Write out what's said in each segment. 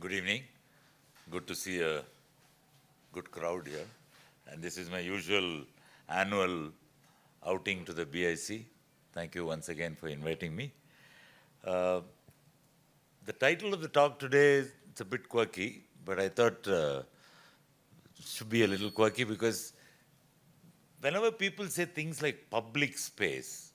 Good evening. Good to see a good crowd here. And this is my usual annual outing to the BIC. Thank you once again for inviting me. Uh, the title of the talk today is it's a bit quirky, but I thought it should be a little quirky because whenever people say things like public space,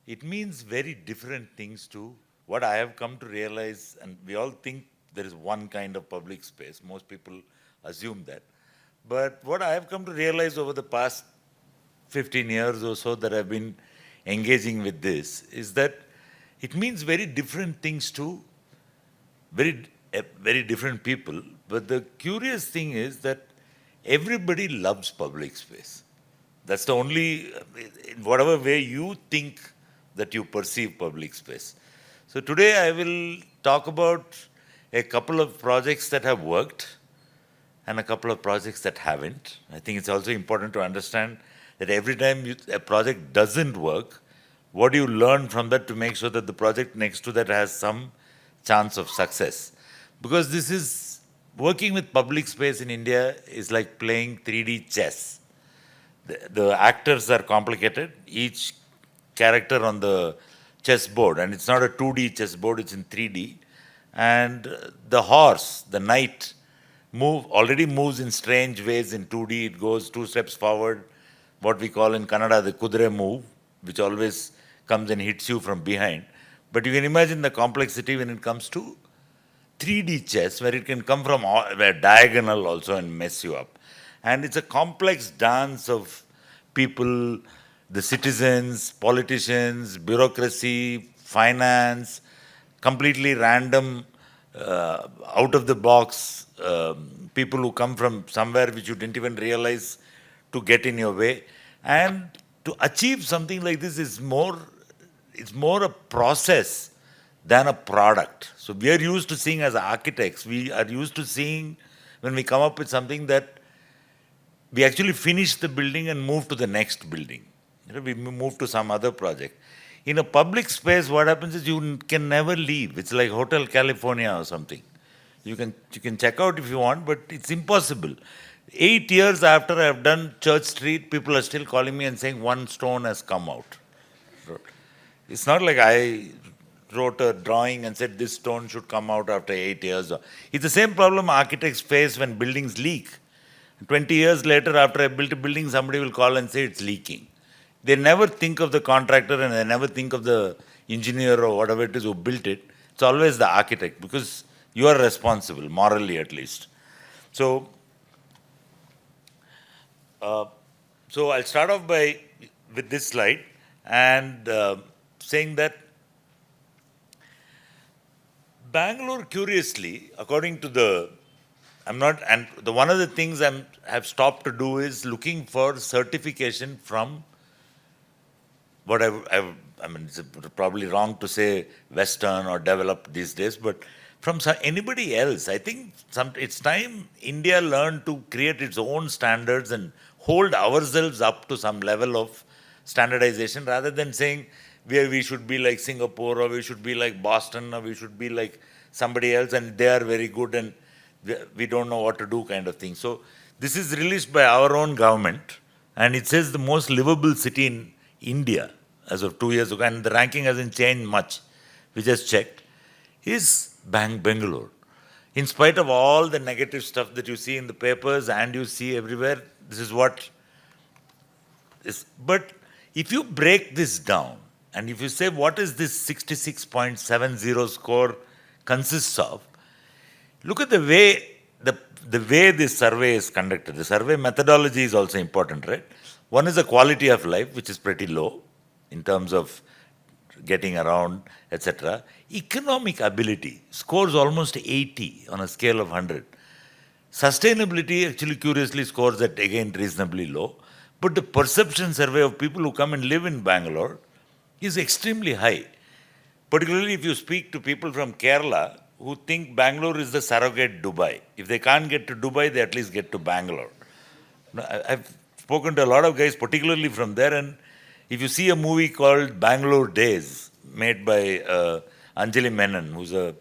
it means very different things to what I have come to realize, and we all think there is one kind of public space. Most people assume that. But what I have come to realize over the past 15 years or so that I've been engaging with this is that it means very different things to very different people. But the curious thing is that everybody loves public space. That's the only, in whatever way you think that you perceive public space. So today I will talk about a couple of projects that have worked and a couple of projects that haven't. I think it's also important to understand that every time a project doesn't work, what do you learn from that to make sure that the project next to that has some chance of success? Because this is, working with public space in India is like playing 3D chess. The actors are complicated, each character on the chessboard, and it's not a 2D chessboard, it's in 3D. And the horse, the knight, already moves in strange ways in 2D. It goes two steps forward, what we call in Kannada the kudre move, which always comes and hits you from behind. But you can imagine the complexity when it comes to 3D chess, where it can come from where diagonal also and mess you up. And it's a complex dance of people, the citizens, politicians, bureaucracy, finance, completely random, out of the box people who come from somewhere which you didn't even realize to get in your way. And to achieve something like this is it's more a process than a product. So we are used to seeing as architects, we are used to seeing when we come up with something that we actually finish the building and move to the next building. We move to some other project. In a public space, what happens is you can never leave. It's like Hotel California or something. You can check out if you want, but it's impossible. 8 years after I've done Church Street, people are still calling me and saying one stone has come out. It's not like I wrote a drawing and said this stone should come out after 8 years. It's the same problem architects face when buildings leak. 20 years later, after I built a building, somebody will call and say it's leaking. They never think of the contractor and they never think of the engineer or whatever it is who built it. It's always the architect because you are responsible, morally at least. So I'll start off with this slide and saying that Bangalore, curiously, according to one of the things I have stopped to do is looking for certification from what I mean, it's probably wrong to say Western or developed these days, but from anybody else. I think it's time India learned to create its own standards and hold ourselves up to some level of standardization rather than saying we should be like Singapore or we should be like Boston or we should be like somebody else and they are very good and we don't know what to do kind of thing. So this is released by our own government and it says the most livable city in India as of 2 years ago, and the ranking hasn't changed much. We just checked. Is Bangalore. In spite of all the negative stuff that you see in the papers and you see everywhere, this is what is. But if you break this down and if you say what is this 66.70 score consists of, look at the way this survey is conducted. The survey methodology is also important, right? One is the quality of life, which is pretty low in terms of getting around, etc. Economic ability scores almost 80 on a scale of 100. Sustainability actually curiously scores at again reasonably low. But the perception survey of people who come and live in Bangalore is extremely high. Particularly if you speak to people from Kerala who think Bangalore is the surrogate Dubai. If they can't get to Dubai, they at least get to Bangalore. I've spoken to a lot of guys, particularly from there, and if you see a movie called Bangalore Days, made by Anjali Menon, who's a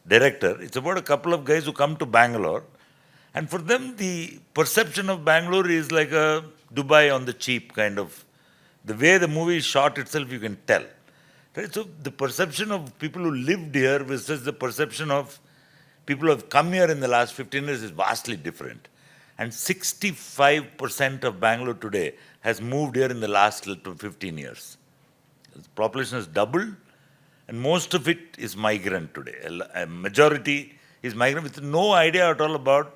director. It's about a couple of guys who come to Bangalore, and for them, the perception of Bangalore is like a Dubai on the cheap kind of. The way the movie is shot itself, you can tell. Right? So the perception of people who lived here versus the perception of people who have come here in the last 15 years is vastly different. And 65% of Bangalore today has moved here in the last 15 years. The population has doubled, and most of it is migrant today. A majority is migrant with no idea at all about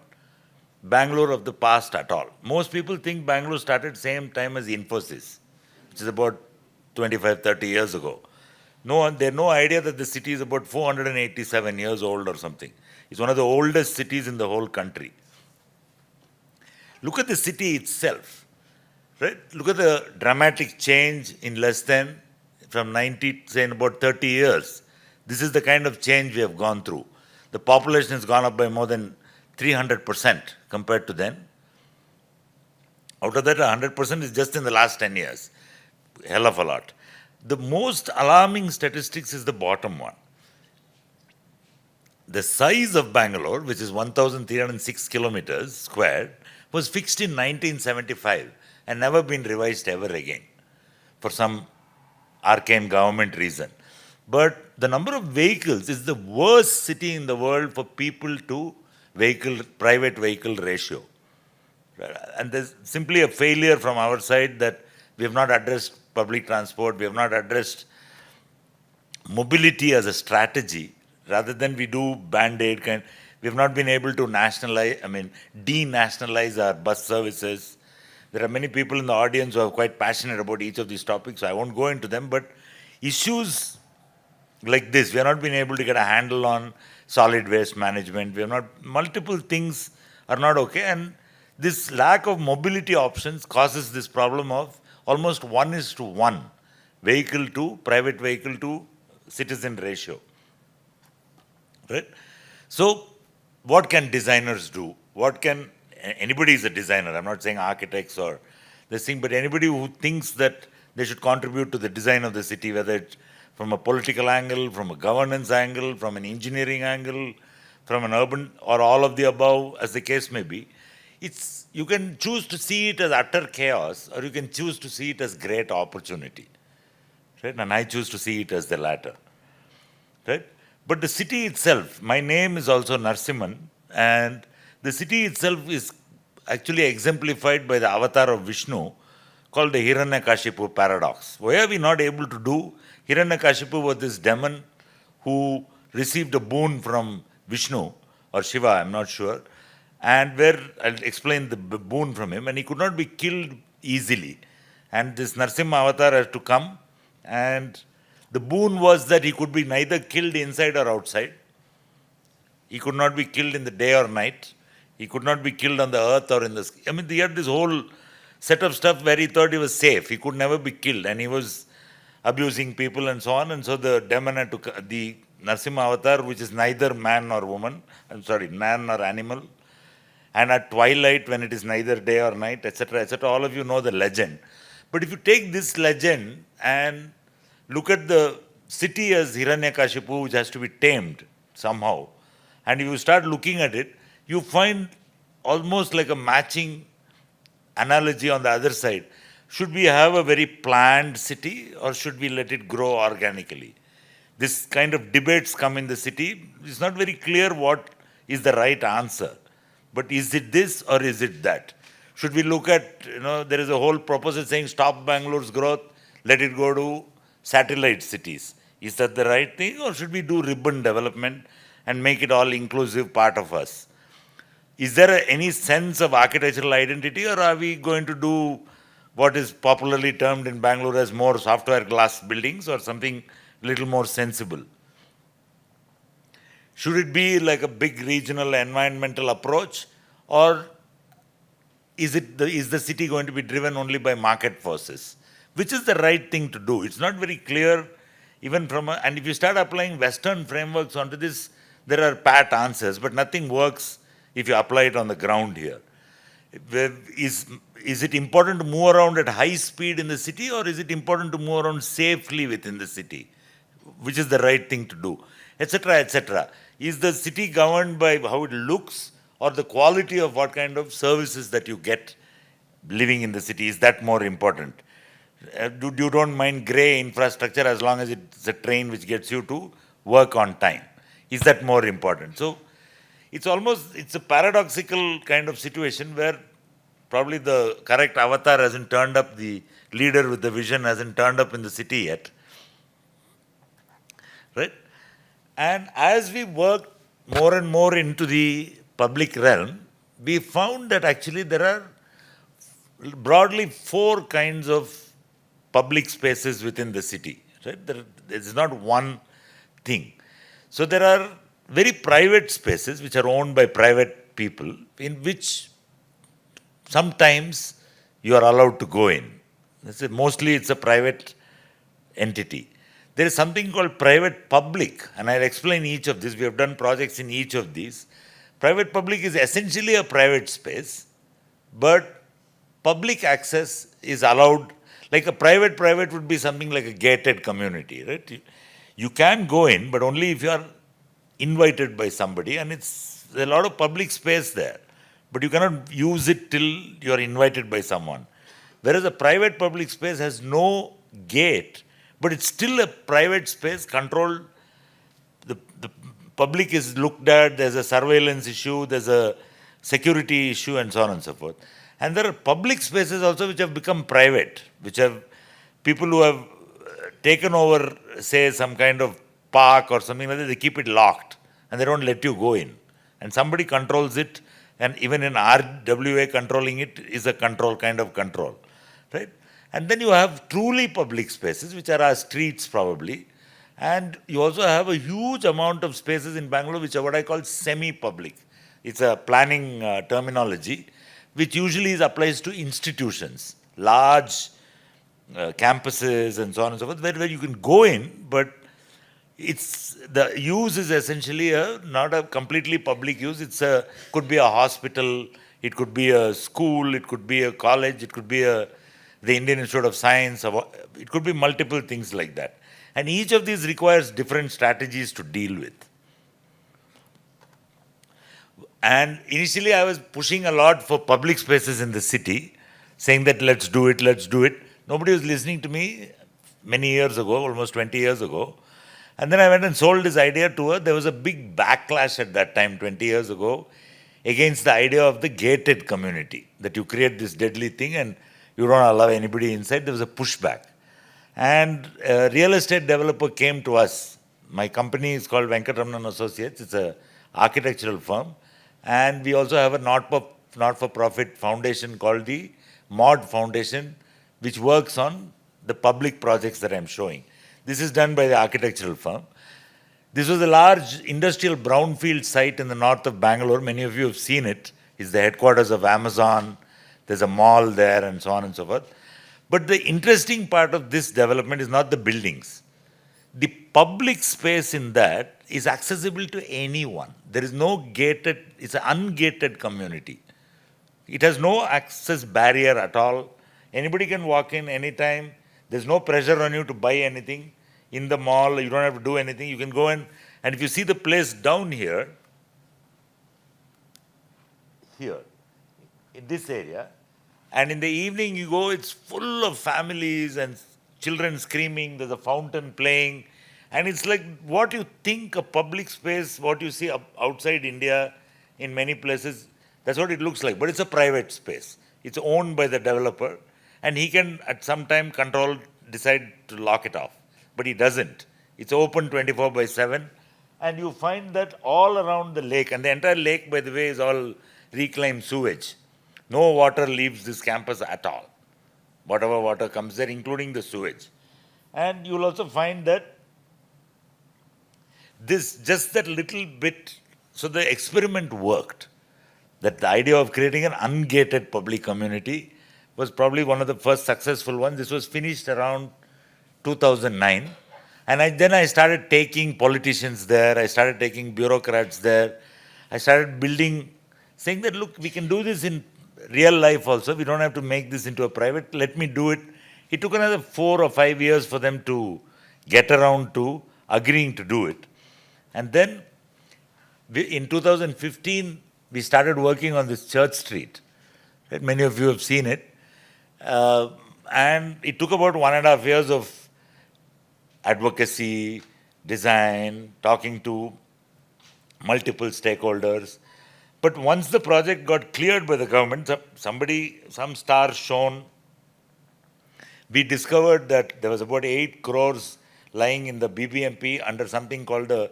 Bangalore of the past at all. Most people think Bangalore started same time as Infosys, which is about 25, 30 years ago. They have no idea that the city is about 487 years old or something. It's one of the oldest cities in the whole country. Look at the city itself, right? Look at the dramatic change in less than, from 90, say in about 30 years. This is the kind of change we have gone through. The population has gone up by more than 300% compared to then. Out of that, 100% is just in the last 10 years. Hell of a lot. The most alarming statistics is the bottom one. The size of Bangalore, which is 1,306 kilometers squared, was fixed in 1975 and never been revised ever again for some arcane government reason. But the number of vehicles is the worst city in the world for people to private vehicle ratio. And there's simply a failure from our side that we have not addressed public transport, we have not addressed mobility as a strategy, rather than we do band-aid kind. We have not been able to denationalize our bus services. There are many people in the audience who are quite passionate about each of these topics, so I won't go into them, but issues like this, we have not been able to get a handle on solid waste management. We have not, multiple things are not okay, and this lack of mobility options causes this problem of almost 1:1 vehicle to private vehicle to citizen ratio. Right? So, what can designers do? Anybody is a designer. I'm not saying architects or this thing, but anybody who thinks that they should contribute to the design of the city, whether it's from a political angle, from a governance angle, from an engineering angle, from an urban, or all of the above, as the case may be, you can choose to see it as utter chaos, or you can choose to see it as great opportunity. Right? And I choose to see it as the latter. Right? But the city itself, my name is also Narasimhan, and the city itself is actually exemplified by the avatar of Vishnu called the Hiranyakashipu paradox. Why are we not able to do? Hiranyakashipu was this demon who received a boon from Vishnu or Shiva, I'm not sure, and where I'll explain the boon from him, and he could not be killed easily. And this Narasimha avatar has to come, and the boon was that he could be neither killed inside or outside. He could not be killed in the day or night. He could not be killed on the earth or in the sky. He had this whole set of stuff where he thought he was safe. He could never be killed, and he was abusing people and so on. And so the demon had to, the Narasimha avatar, which is neither man or woman, man or animal, and at twilight when it is neither day or night, etc., all of you know the legend. But if you take this legend and look at the city as Hiranyakashipu, which has to be tamed somehow, and if you start looking at it, you find almost like a matching analogy on the other side. Should we have a very planned city, or should we let it grow organically? This kind of debates come in the city. It's not very clear what is the right answer. But is it this or is it that? Should we look at, there is a whole proposal saying stop Bangalore's growth, let it go to satellite cities. Is that the right thing, or should we do ribbon development and make it all inclusive part of us? Is there any sense of architectural identity, or are we going to do what is popularly termed in Bangalore as more software glass buildings, or something a little more sensible? Should it be like a big regional environmental approach, or is the city going to be driven only by market forces? Which is the right thing to do? It's not very clear, even and if you start applying Western frameworks onto this, there are pat answers, but nothing works if you apply it on the ground here. Is it important to move around at high speed in the city, or is it important to move around safely within the city? Which is the right thing to do? etc., etc. Is the city governed by how it looks or the quality of what kind of services that you get living in the city? Is that more important? You don't mind grey infrastructure as long as it's a train which gets you to work on time. Is that more important? So it's a paradoxical kind of situation where probably the correct avatar hasn't turned up, the leader with the vision hasn't turned up in the city yet. Right? And as we work more and more into the public realm, we found that actually there are broadly four kinds of public spaces within the city. Right? There's not one thing. So there are very private spaces which are owned by private people, in which sometimes you are allowed to go in. Mostly it's a private entity. There is something called private public, and I'll explain each of these. We have done projects in each of these. Private public is essentially a private space, but public access is allowed. Like a private would be something like a gated community, right? You can go in, but only if you are invited by somebody, and it's a lot of public space there. But you cannot use it till you are invited by someone. Whereas a private public space has no gate, but it's still a private space controlled. The public is looked at, there's a surveillance issue, there's a security issue, and so on and so forth. And there are public spaces also which have become private, which have people who have taken over, say, some kind of park or something like that, they keep it locked and they don't let you go in. And somebody controls it, and even in RWA, controlling it is a kind of control. Right? And then you have truly public spaces, which are our streets probably. And you also have a huge amount of spaces in Bangalore, which are what I call semi-public. It's a planning terminology, which usually applies to institutions, large campuses and so on and so forth, where you can go in, but the use is essentially not a completely public use. Could be a hospital, it could be a school, it could be a college, it could be the Indian Institute of Science, it could be multiple things like that. And each of these requires different strategies to deal with. And initially I was pushing a lot for public spaces in the city, saying that let's do it. Nobody was listening to me many years ago, almost 20 years ago. And then I went and sold this idea to her. There was a big backlash at that time, 20 years ago, against the idea of the gated community, that you create this deadly thing and you don't allow anybody inside. There was a pushback. And a real estate developer came to us. My company is called Venkatramanan Associates. It's an architectural firm. And we also have a not-for-profit foundation called the MOD Foundation, which works on the public projects that I'm showing. This is done by the architectural firm. This was a large industrial brownfield site in the north of Bangalore. Many of you have seen it. It's the headquarters of Amazon. There's a mall there and so on and so forth. But the interesting part of this development is not the buildings. The public space in that is accessible to anyone. There is no gated, it's an ungated community. It has no access barrier at all. Anybody can walk in anytime. There's no pressure on you to buy anything in the mall. You don't have to do anything. You can go in, and if you see the place down here, in this area, and in the evening you go, it's full of families and children screaming, there's a fountain playing, and it's like what you think a public space, what you see outside India in many places, that's what it looks like. But it's a private space. It's owned by the developer, and he can at some time decide to lock it off. But he doesn't. It's open 24/7, and you find that all around the lake, and the entire lake, by the way, is all reclaimed sewage. No water leaves this campus at all. Whatever water comes there, including the sewage. And you'll also find that just that little bit, so the experiment worked. That the idea of creating an ungated public community was probably one of the first successful ones. This was finished around 2009. And then I started taking politicians there. I started taking bureaucrats there. I started building, saying that, look, we can do this in real life also. We don't have to make this into a private. Let me do it. It took another 4 or 5 years for them to get around to agreeing to do it. And then in 2015, we started working on this Church Street. Right? Many of you have seen it. Uh, and it took about 1.5 years of advocacy, design, talking to multiple stakeholders. But once the project got cleared by the government, some star shone, we discovered that there was about 8 crores lying in the BBMP under something called the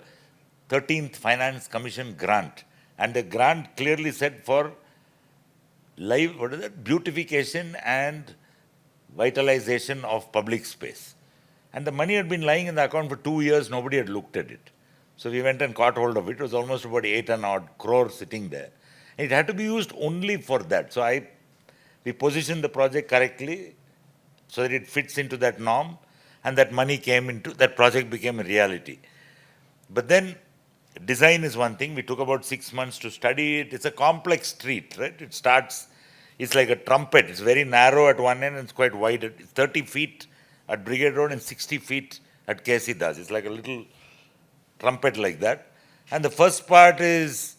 13th Finance Commission grant. And the grant clearly said for beautification and vitalization of public space. And the money had been lying in the account for 2 years, nobody had looked at it. So we went and caught hold of it. It was almost about 8 and odd crores sitting there. And it had to be used only for that. So we positioned the project correctly so that it fits into that norm, and that money came into, that project became a reality. But then design is one thing. We took about 6 months to study it. It's a complex street, right? It's like a trumpet. It's very narrow at one end and it's quite wide. It's 30 feet at Brigade Road and 60 feet at KC Das. It's like a little trumpet like that. And the first part is,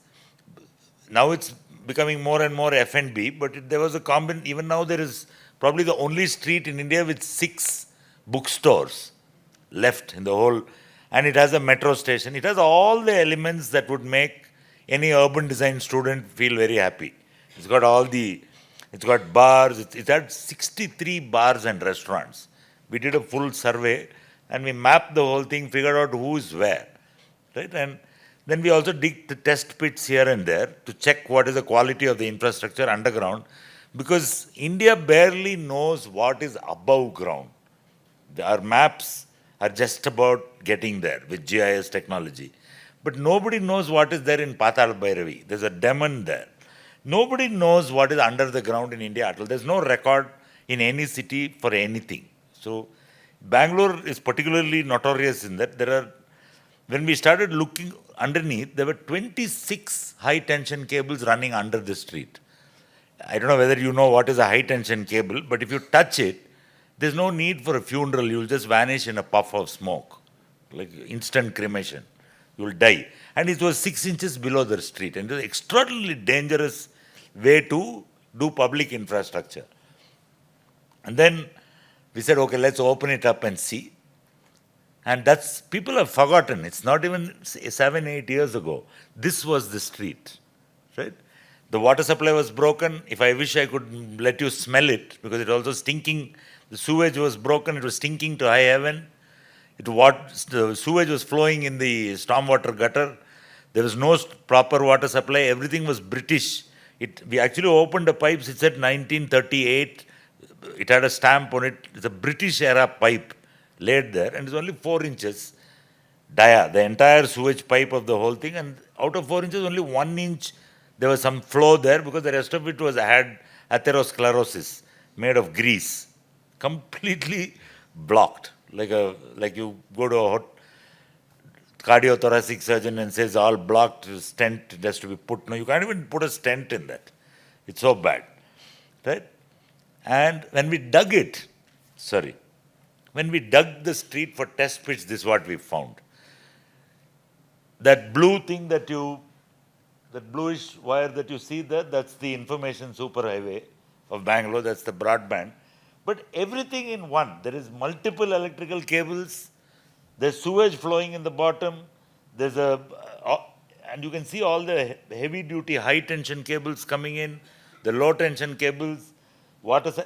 now it's becoming more and more F&B, but there was a common, even now there is probably the only street in India with 6 bookstores left in the whole, and it has a metro station. It has all the elements that would make any urban design student feel very happy. It's got bars, it had 63 bars and restaurants. We did a full survey and we mapped the whole thing, figured out who is where, right? And then we also dig the test pits here and there to check what is the quality of the infrastructure underground, because India barely knows what is above ground. Our maps are just about getting there with GIS technology. But nobody knows what is there in Patal Bhairavi. There's a demon there. Nobody knows what is under the ground in India at all. There's no record in any city for anything. So Bangalore is particularly notorious in that when we started looking underneath, there were 26 high tension cables running under the street. I don't know whether you know what is a high tension cable, but if you touch it, there's no need for a funeral. You'll just vanish in a puff of smoke, like instant cremation. You'll die. And it was 6 inches below the street. And it was an extraordinarily dangerous way to do public infrastructure. And then we said, okay, let's open it up and see. And people have forgotten. It's not even 7, 8 years ago. This was the street, right? The water supply was broken. If I wish I could let you smell it, because it also stinking. The sewage was broken. It was stinking to high heaven. The sewage was flowing in the stormwater gutter. There was no proper water supply. Everything was British. We actually opened the pipes. It said 1938. It had a stamp on it. It's a British era pipe laid there, and it's only 4 inches dia, the entire sewage pipe of the whole thing. And out of 4 inches, only 1 inch there was some flow there, because the rest of it had atherosclerosis made of grease, completely blocked. Like you go to a cardiothoracic surgeon and says all blocked, stent has to be put. No, you can't even put a stent in that. It's so bad, right? And when we dug the street for test pits, this is what we found. That blue thing that bluish wire that you see there, that's the information superhighway of Bangalore, that's the broadband. But everything in one. There is multiple electrical cables, there's sewage flowing in the bottom, and you can see all the heavy duty high tension cables coming in, the low tension cables,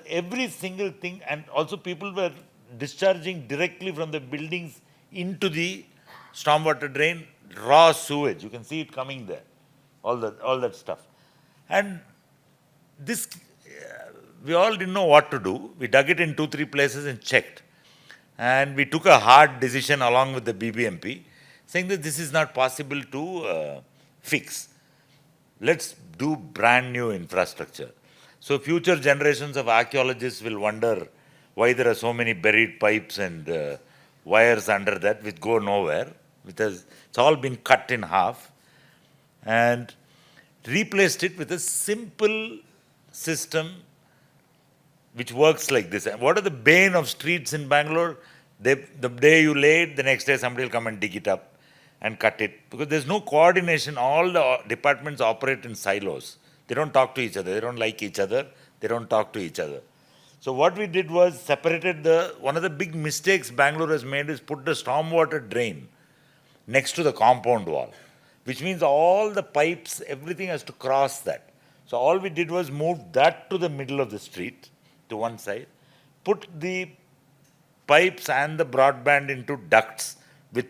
every single thing. And also people were discharging directly from the buildings into the stormwater drain, raw sewage. You can see it coming there, all that stuff. And this, we all didn't know what to do. We dug it in 2-3 places and checked. And we took a hard decision along with the BBMP, saying that this is not possible to fix. Let's do brand new infrastructure. So future generations of archaeologists will wonder why there are so many buried pipes and wires under that which go nowhere. It's all been cut in half and replaced it with a simple system which works like this. And what are the bane of streets in Bangalore? The day you lay it, the next day somebody will come and dig it up and cut it, because there's no coordination. All the departments operate in silos. They don't talk to each other. They don't like each other. They don't talk to each other. So what we did was separated one of the big mistakes Bangalore has made is put the stormwater drain next to the compound wall, which means all the pipes, everything has to cross that. So all we did was move that to the middle of the street, to one side, put the pipes and the broadband into ducts with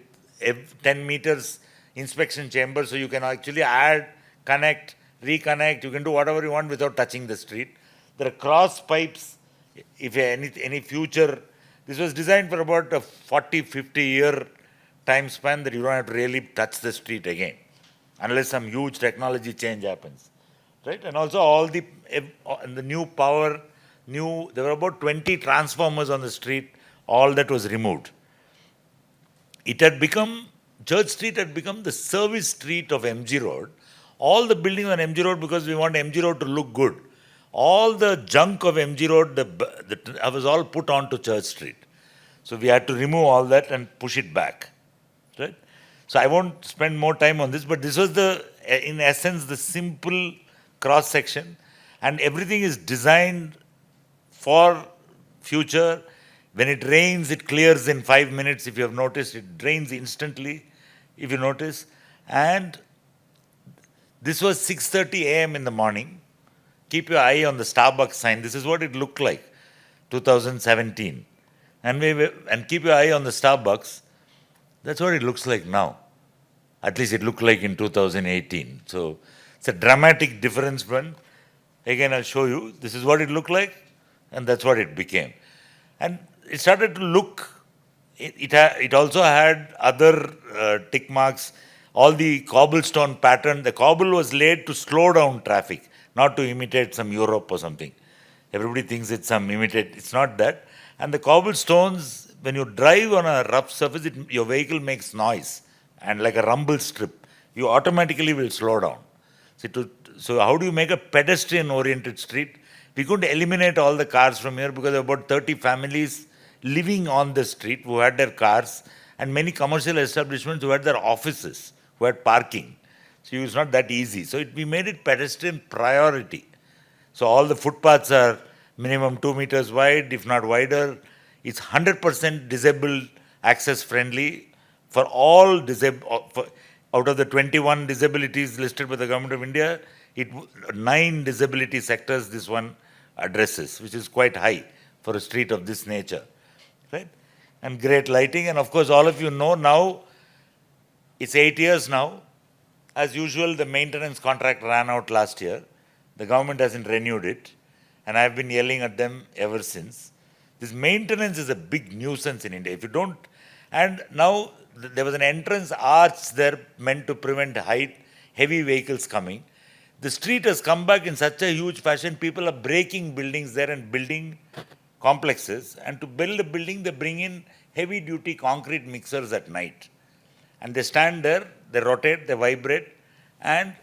10 meters inspection chamber, so you can actually add, connect, reconnect, you can do whatever you want without touching the street. There are cross pipes, if any future, this was designed for about a 40, 50-year time span that you don't have to really touch the street again, unless some huge technology change happens, right? And also all the new power, there were about 20 transformers on the street, all that was removed. It had become, Church Street had become the service street of MG Road. All the buildings on MG Road, because we want MG Road to look good, all the junk of MG Road was all put onto Church Street. So we had to remove all that and push it back, right? So I won't spend more time on this, but this was in essence, the simple cross section, and everything is designed for future. When it rains, it clears in 5 minutes. If you have noticed, it drains instantly, if you notice. And this was 6:30 a.m. in the morning. Keep your eye on the Starbucks sign. This is what it looked like, 2017. And keep your eye on the Starbucks. That's what it looks like now. At least it looked like in 2018. So it's a dramatic difference. Again, I'll show you. This is what it looked like, and that's what it became. And it started to look, it also had other tick marks, all the cobblestone pattern. The cobble was laid to slow down traffic, not to imitate some Europe or something. Everybody thinks it's it's not that. And the cobblestones, when you drive on a rough surface, your vehicle makes noise, and like a rumble strip, you automatically will slow down. So how do you make a pedestrian-oriented street? We couldn't eliminate all the cars from here because there were about 30 families living on the street who had their cars, and many commercial establishments who had their offices, who had parking. So it was not that easy. So we made it pedestrian priority. So all the footpaths are minimum 2 meters wide, if not wider. It's 100% disabled access friendly for all disabled. Out of the 21 disabilities listed by the Government of India, 9 disability sectors this one addresses, which is quite high for a street of this nature, right? And great lighting. And of course, all of you know now, it's 8 years now. As usual, the maintenance contract ran out last year. The government hasn't renewed it, and I've been yelling at them ever since. This maintenance is a big nuisance in India. If you don't, and now there was an entrance arch there meant to prevent heavy vehicles coming. The street has come back in such a huge fashion, people are breaking buildings there and building complexes. And to build a building, they bring in heavy-duty concrete mixers at night. And they stand there, they rotate, they vibrate, and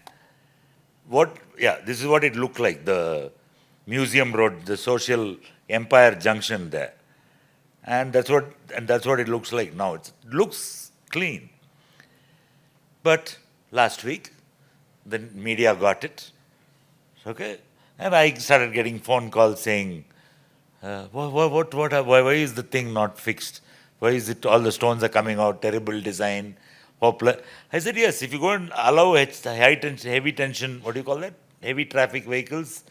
this is what it looked like, the Museum Road, the Social Empire Junction there. And that's what it looks like now. It looks clean. But last week, the media got it, okay? And I started getting phone calls saying, why is the thing not fixed? Why is it all the stones are coming out, terrible design? I said, yes, if you go and allow heavy tension, what do you call that? Heavy traffic vehicles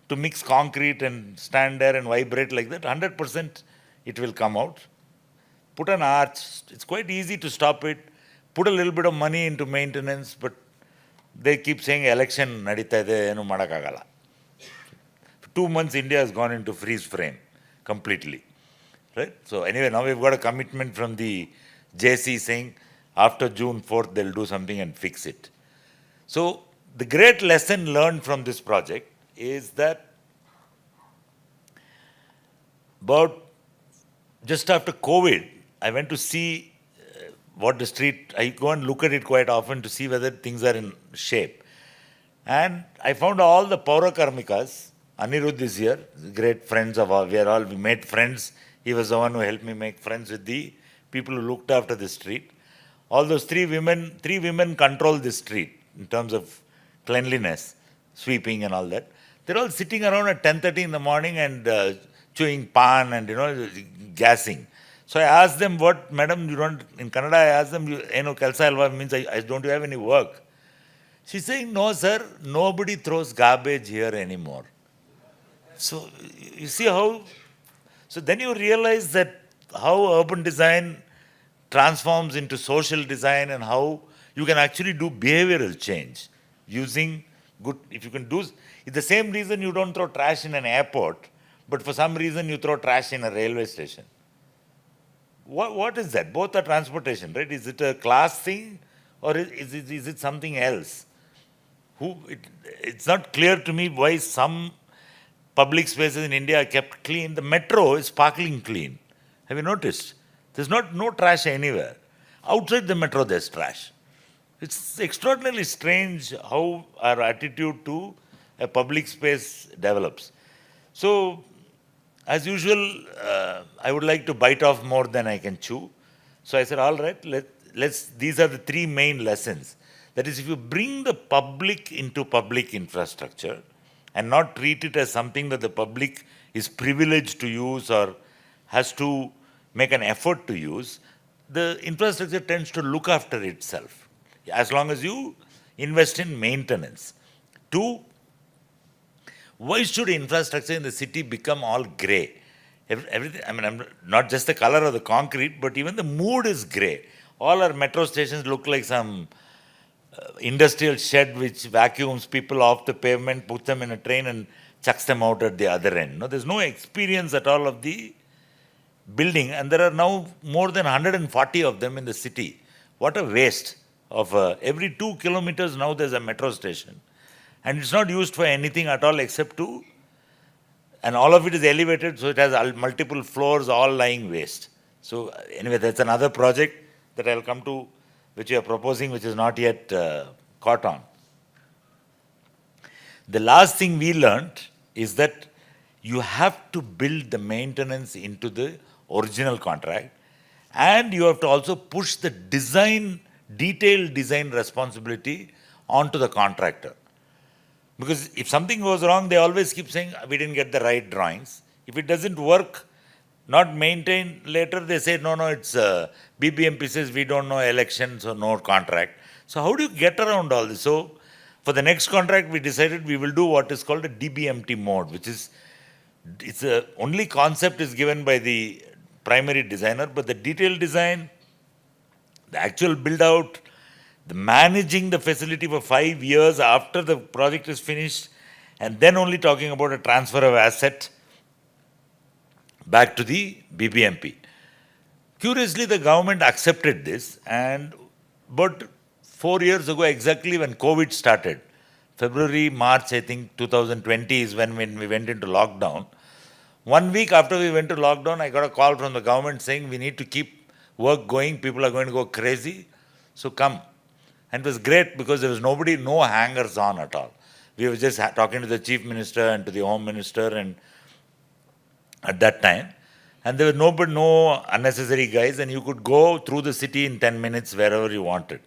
to mix concrete and stand there and vibrate like that, 100% it will come out. Put an arch, it's quite easy to stop it. Put a little bit of money into maintenance, but they keep saying election nadita ide enu madakagala. For 2 months, India has gone into freeze frame completely, right? So anyway, now we've got a commitment from the JC saying after June 4th, they'll do something and fix it. So the great lesson learned from this project is that about just after COVID, I went to see what the street, I go and look at it quite often to see whether things are in shape. And I found all the Paura Karmikas, Anirudh is here, great friends of ours, we made friends. He was the one who helped me make friends with the people who looked after the street. all those three women control this street in terms of cleanliness, sweeping and all that. They're all sitting around at 10:30 in the morning and chewing pan and, gassing. So I asked them, what, madam, you don't, in Kannada, I asked them, Kelsa Alva means, I don't you have any work? She's saying, no, sir, nobody throws garbage here anymore. So you see how, so then you realize that how urban design transforms into social design and how you can actually do behavioral change using good, if you can do, it's the same reason you don't throw trash in an airport, but for some reason you throw trash in a railway station. What is that? Both are transportation, right? Is it a class thing or is it something else? It's not clear to me why some public spaces in India are kept clean. The metro is sparkling clean. Have you noticed? There's no trash anywhere. Outside the metro, there's trash. It's extraordinarily strange how our attitude to a public space develops. So, as usual, I would like to bite off more than I can chew. So I said, all right, these are the three main lessons. That is, if you bring the public into public infrastructure and not treat it as something that the public is privileged to use or has to make an effort to use, the infrastructure tends to look after itself, as long as you invest in maintenance. Two, why should infrastructure in the city become all grey? Everything, I'm not just the color of the concrete, but even the mood is grey. All our metro stations look like some industrial shed which vacuums people off the pavement, puts them in a train and chucks them out at the other end. No, there's no experience at all of the building, and there are now more than 140 of them in the city. What a waste of every 2 kilometers now there's a metro station, and it's not used for anything at all except to, and all of it is elevated, so it has multiple floors all lying waste. So anyway, that's another project that I'll come to, which we are proposing, which is not yet caught on. The last thing we learned is that you have to build the maintenance into the original contract, and you have to also push the detailed design responsibility onto the contractor. Because if something goes wrong, they always keep saying, we didn't get the right drawings. If it doesn't work, not maintained, later they say, no, it's BBMP says we don't know elections or no contract. So how do you get around all this? So for the next contract, we decided we will do what is called a DBMT mode, which is, only concept is given by the primary designer, but the detailed design, the actual build out, the managing the facility for 5 years after the project is finished, and then only talking about a transfer of asset back to the BBMP. Curiously, the government accepted this, and but 4 years ago, exactly when COVID started, February, March, I think 2020 is when we went into lockdown. 1 week after we went to lockdown, I got a call from the government saying we need to keep work going, people are going to go crazy, so come. And it was great because there was no hangers on at all. We were just talking to the chief minister and to the home minister and at that time. And there were no unnecessary guys, and you could go through the city in 10 minutes wherever you wanted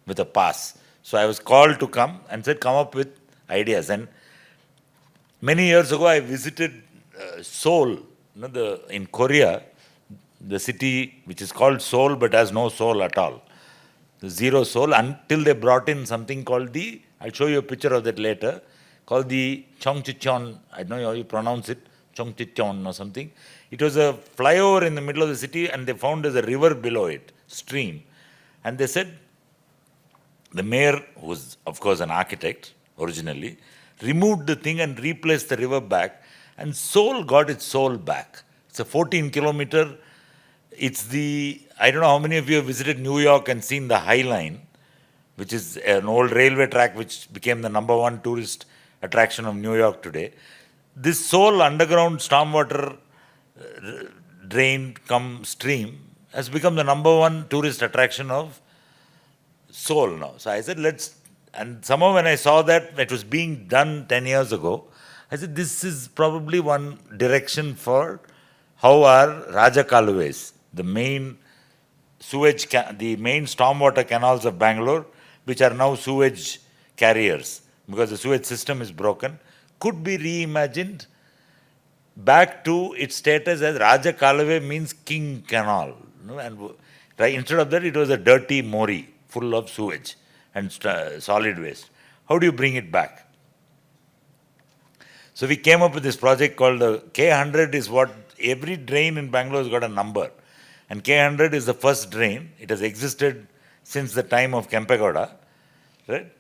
with a pass. So I was called to come and said, come up with ideas. And many years ago, I visited Seoul, in Korea, the city which is called Seoul but has no soul at all. Zero soul, until they brought in something called I'll show you a picture of that later, called the Cheongchicheon, I don't know how you pronounce it, Cheongchicheon or something. It was a flyover in the middle of the city, and they found there's a river below it, stream. And they said, the mayor, who was of course an architect originally, removed the thing and replaced the river back, and Seoul got its soul back. It's a 14-kilometer, I don't know how many of you have visited New York and seen the High Line, which is an old railway track which became the #1 tourist attraction of New York today. This Seoul underground stormwater drain stream has become the #1 tourist attraction of Seoul now. So I said, and somehow when I saw that it was being done 10 years ago, I said, this is probably one direction for how our Raja Kaluways, the main the main stormwater canals of Bangalore, which are now sewage carriers because the sewage system is broken, could be reimagined back to its status as Raja Kalave means King Canal. And right, instead of that, it was a dirty mori full of sewage and solid waste. How do you bring it back? So we came up with this project called the K100 is what every drain in Bangalore has got a number. And K100 is the first drain. It has existed since the time of Kempegoda, right?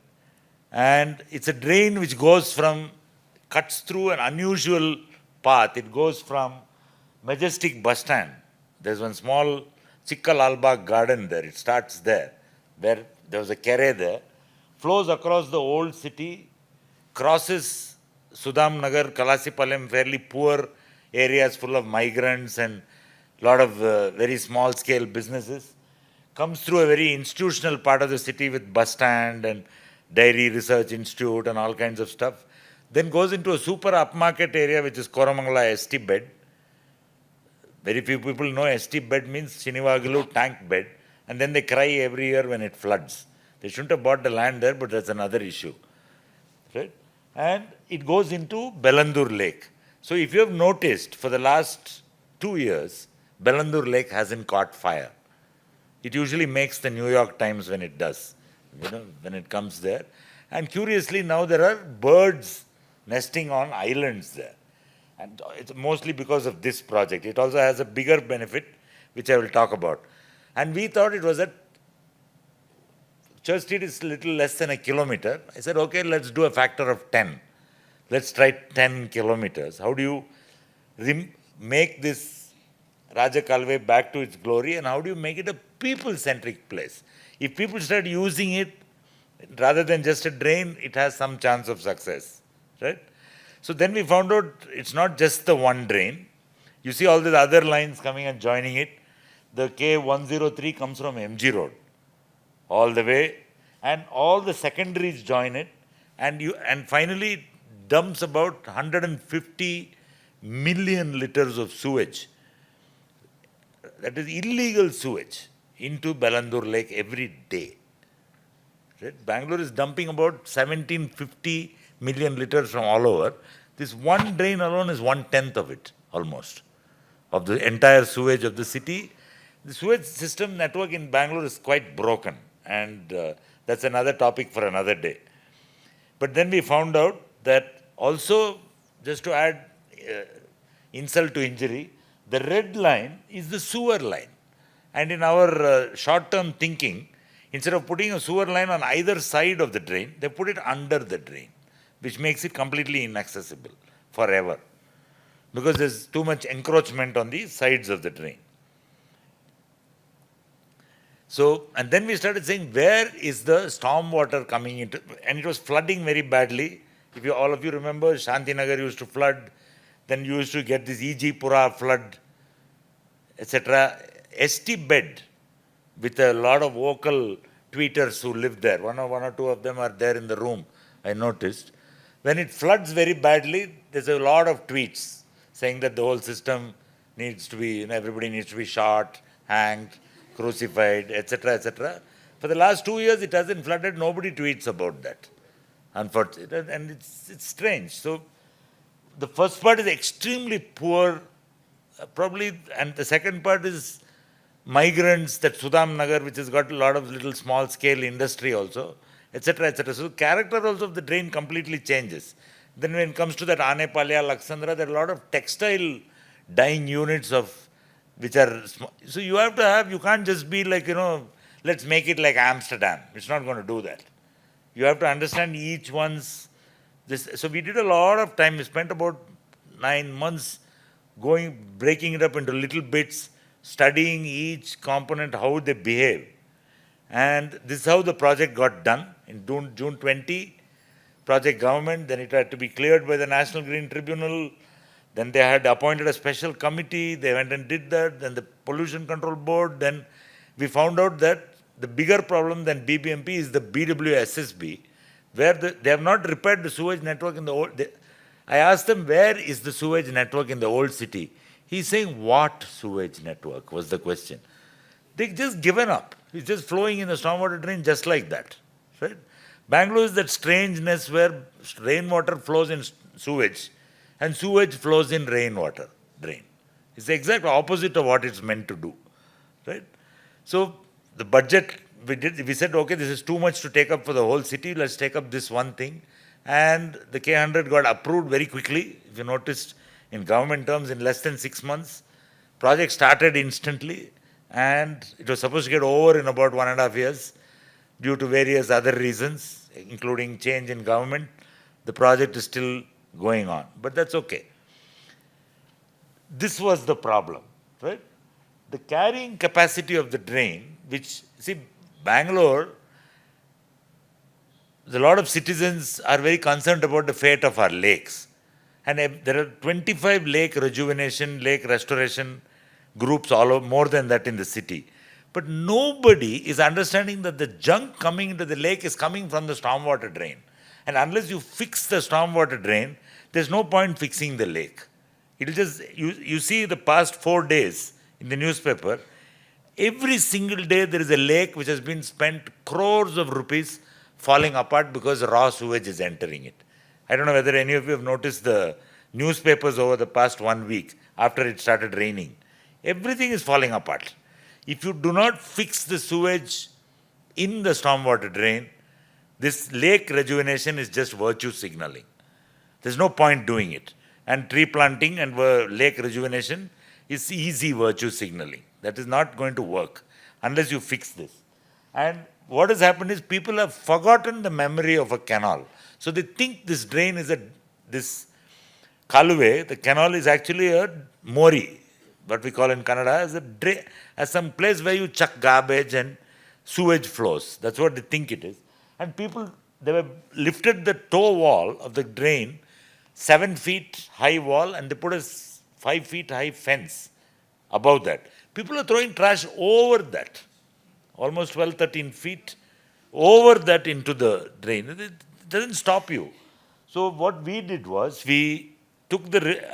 And it's a drain which cuts through an unusual path. It goes from Majestic bus stand. There's one small Chikkal Albag garden there. It starts there, where there was a kere there, flows across the old city, crosses Sudham Nagar, Kalasipalem, fairly poor areas full of migrants and a lot of very small scale businesses, comes through a very institutional part of the city with bus stand and dairy research institute and all kinds of stuff, then goes into a super upmarket area which is Koramangala ST bed. Very few people know ST bed means Shinivagalu tank bed, and then they cry every year when it floods. They shouldn't have bought the land there, but that's another issue, right? And it goes into Belandur Lake. So if you have noticed, for the last 2 years, Belandur Lake hasn't caught fire. It usually makes the New York Times when it does, when it comes there. And curiously, now there are birds nesting on islands there. And it's mostly because of this project. It also has a bigger benefit, which I will talk about. And we thought it was at Church Street is a little less than a kilometer. I said, okay, let's do a factor of 10. Let's try 10 kilometers. How do you make this Raja Kalve back to its glory, and how do you make it a people-centric place? If people start using it, rather than just a drain, it has some chance of success, right? So then we found out it's not just the one drain. You see all these other lines coming and joining it. The K103 comes from MG Road all the way, and all the secondaries join it, and finally it dumps about 150 million liters of sewage. That is illegal sewage into Belandur Lake every day. Right? Bangalore is dumping about 1750 million liters from all over. This one drain alone is 1/10 of it, almost, of the entire sewage of the city. The sewage system network in Bangalore is quite broken, and that's another topic for another day. But then we found out that also, just to add insult to injury, the red line is the sewer line. And in our short-term thinking, instead of putting a sewer line on either side of the drain, they put it under the drain, which makes it completely inaccessible forever, because there's too much encroachment on the sides of the drain. So, and then we started saying, where is the storm water coming into? And it was flooding very badly. If all of you remember, Shantinagar used to flood, then you used to get this E.G. Pura flood, etc. ST bed, with a lot of local tweeters who live there. One or two of them are there in the room, I noticed. When it floods very badly, there's a lot of tweets saying that the whole system needs to be, everybody needs to be shot, hanged, crucified, etc., etc. For the last 2 years, it hasn't flooded. Nobody tweets about that, unfortunately. And it's strange. So the first part is extremely poor, probably, and the second part is migrants, that Sudham Nagar, which has got a lot of little small scale industry also, etc., etc. So the character also of the drain completely changes. Then when it comes to that Anepalya, Laksandra, there are a lot of textile dyeing units which are small. So you have to have, you can't just be like, let's make it like Amsterdam. It's not going to do that. You have to understand each one's this. So we did a lot of time. We spent about 9 months breaking it up into little bits, studying each component, how they behave. And this is how the project got done. In June 20, project government, then it had to be cleared by the National Green Tribunal. Then they had appointed a special committee. They went and did that. Then the Pollution Control Board. Then we found out that the bigger problem than BBMP is the BWSSB, where they have not repaired the sewage network in the old. I asked them, where is the sewage network in the old city? He's saying, what sewage network was the question. They just given up. It's just flowing in the stormwater drain just like that, right? Bangalore is that strangeness where rainwater flows in sewage and sewage flows in rainwater drain. It's the exact opposite of what it's meant to do, right? So the budget, we said, okay, this is too much to take up for the whole city. Let's take up this one thing. And the K100 got approved very quickly. If you noticed, in government terms, in less than 6 months, project started instantly. And it was supposed to get over in about 1.5 years due to various other reasons, including change in government. The project is still going on, but that's okay. This was the problem, right? The carrying capacity of the drain, which, see, Bangalore, a lot of citizens are very concerned about the fate of our lakes. And there are 25 lake rejuvenation, lake restoration groups all over, more than that in the city. But nobody is understanding that the junk coming into the lake is coming from the stormwater drain. And unless you fix the stormwater drain, there's no point fixing the lake. It'll just, you see the past 4 days in the newspaper, every single day there is a lake which has been spent crores of rupees falling apart because raw sewage is entering it. I don't know whether any of you have noticed the newspapers over the past 1 week after it started raining. Everything is falling apart. If you do not fix the sewage in the stormwater drain, this lake rejuvenation is just virtue signaling. There's no point doing it. And tree planting and lake rejuvenation is easy virtue signaling. That is not going to work unless you fix this. And what has happened is people have forgotten the memory of a canal. So they think this drain is this kaluve, the canal is actually a mori, what we call in Kannada as a drain, as some place where you chuck garbage and sewage flows. That's what they think it is. And people, they have lifted the toe wall of the drain, 7 feet high wall, and they put a 5 feet high fence above that. People are throwing trash over that, almost 12, 13 feet over that into the drain. It doesn't stop you. So what we did was, I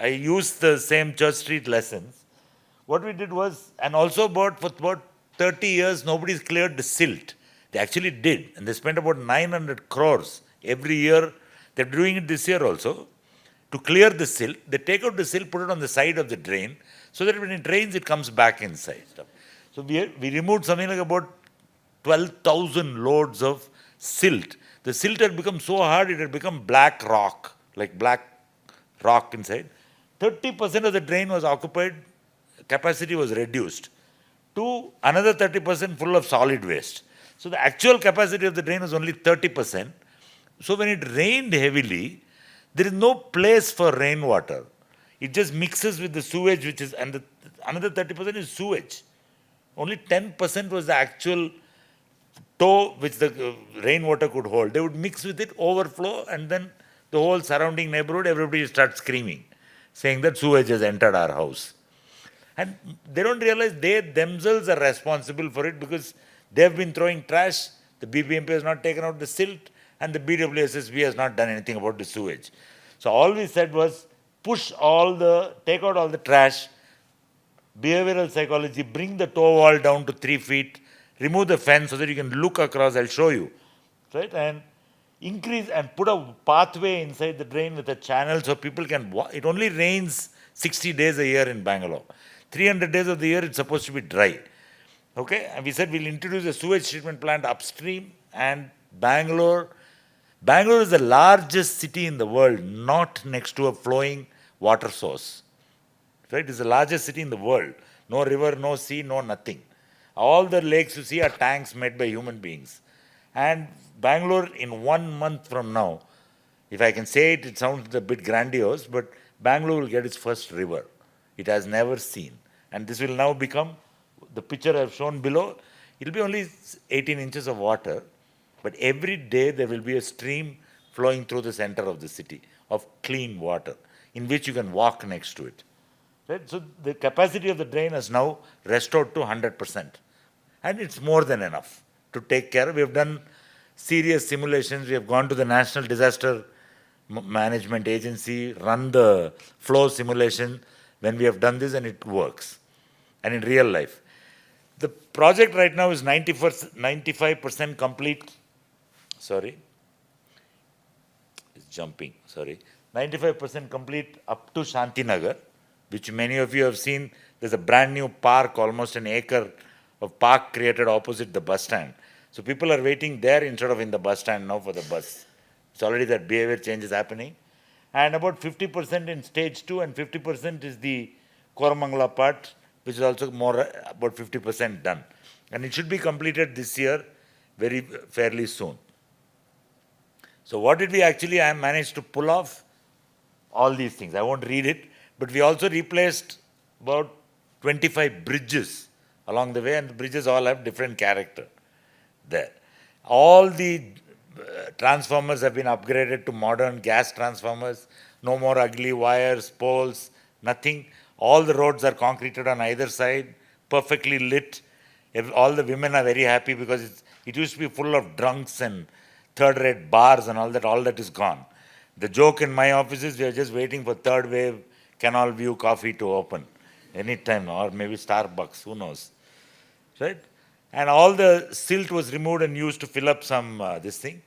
used the same Church Street lessons. What we did was, and also for about 30 years, nobody's cleared the silt. They actually did, and they spent about 900 crores every year. They're doing it this year also. To clear the silt, they take out the silt, put it on the side of the drain, so that when it rains, it comes back inside. So we removed something like about 12,000 loads of silt. The silt had become so hard, it had become black rock, like black rock inside. 30% of the drain was occupied, capacity was reduced to another 30% full of solid waste. So the actual capacity of the drain was only 30%. So when it rained heavily, there is no place for rainwater. It just mixes with the sewage, which is, and another 30% is sewage. Only 10% was the actual toe which the rainwater could hold. They would mix with it, overflow, and then the whole surrounding neighborhood, everybody starts screaming, saying that sewage has entered our house. And they don't realize they themselves are responsible for it because they have been throwing trash, the BBMP has not taken out the silt, and the BWSSB has not done anything about the sewage. So all we said was, take out all the trash, behavioral psychology, bring the toe wall down to 3 feet, remove the fence so that you can look across, I'll show you, right? And increase and put a pathway inside the drain with a channel so people can walk. It only rains 60 days a year in Bangalore. 300 days of the year, it's supposed to be dry. Okay, and we said we'll introduce a sewage treatment plant upstream, and Bangalore is the largest city in the world, not next to a flowing water source. Right? It's the largest city in the world. No river, no sea, no nothing. All the lakes you see are tanks made by human beings. And Bangalore, in 1 month from now, if I can say it, it sounds a bit grandiose, but Bangalore will get its first river. It has never seen. And this will now become, the picture I've shown below, it will be only 18 inches of water, but every day there will be a stream flowing through the center of the city of clean water, in which you can walk next to it. Right? So the capacity of the drain is now restored to 100%. And it's more than enough to take care of. We have done serious simulations. We have gone to the National Disaster Management Agency, run the flow simulation when we have done this, and it works. And in real life, The project right now is 95% complete. Sorry. It's jumping, sorry. 95% complete up to Shantinagar, which many of you have seen. There's a brand new park, almost an acre of park created opposite the bus stand. So people are waiting there instead of in the bus stand now for the bus. It's already that behavior change is happening. And about 50% in stage 2 and 50% is the Koramangala part, which is also more about 50% done. And it should be completed this year, very fairly soon. So what did we actually I managed to pull off? All these things. I won't read it, but we also replaced about 25 bridges along the way, and the bridges all have different character there. All the transformers have been upgraded to modern gas transformers. No more ugly wires, poles, nothing. All the roads are concreted on either side, perfectly lit. All the women are very happy because it used to be full of drunks and third-rate bars and all that is gone. The joke in my office is we are just waiting for third wave Canal View coffee to open anytime, or maybe Starbucks, who knows, right? And all the silt was removed and used to fill up some this thing.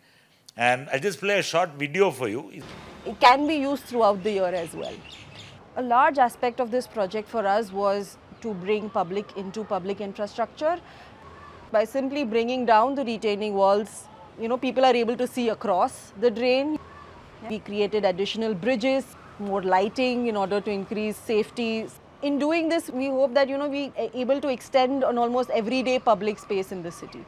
And I'll just play a short video for you. It can be used throughout the year as well. A large aspect of this project for us was to bring public into public infrastructure. By simply bringing down the retaining walls, people are able to see across the drain. We created additional bridges, more lighting in order to increase safety. In doing this, we hope that we are able to extend on almost everyday public space in the city.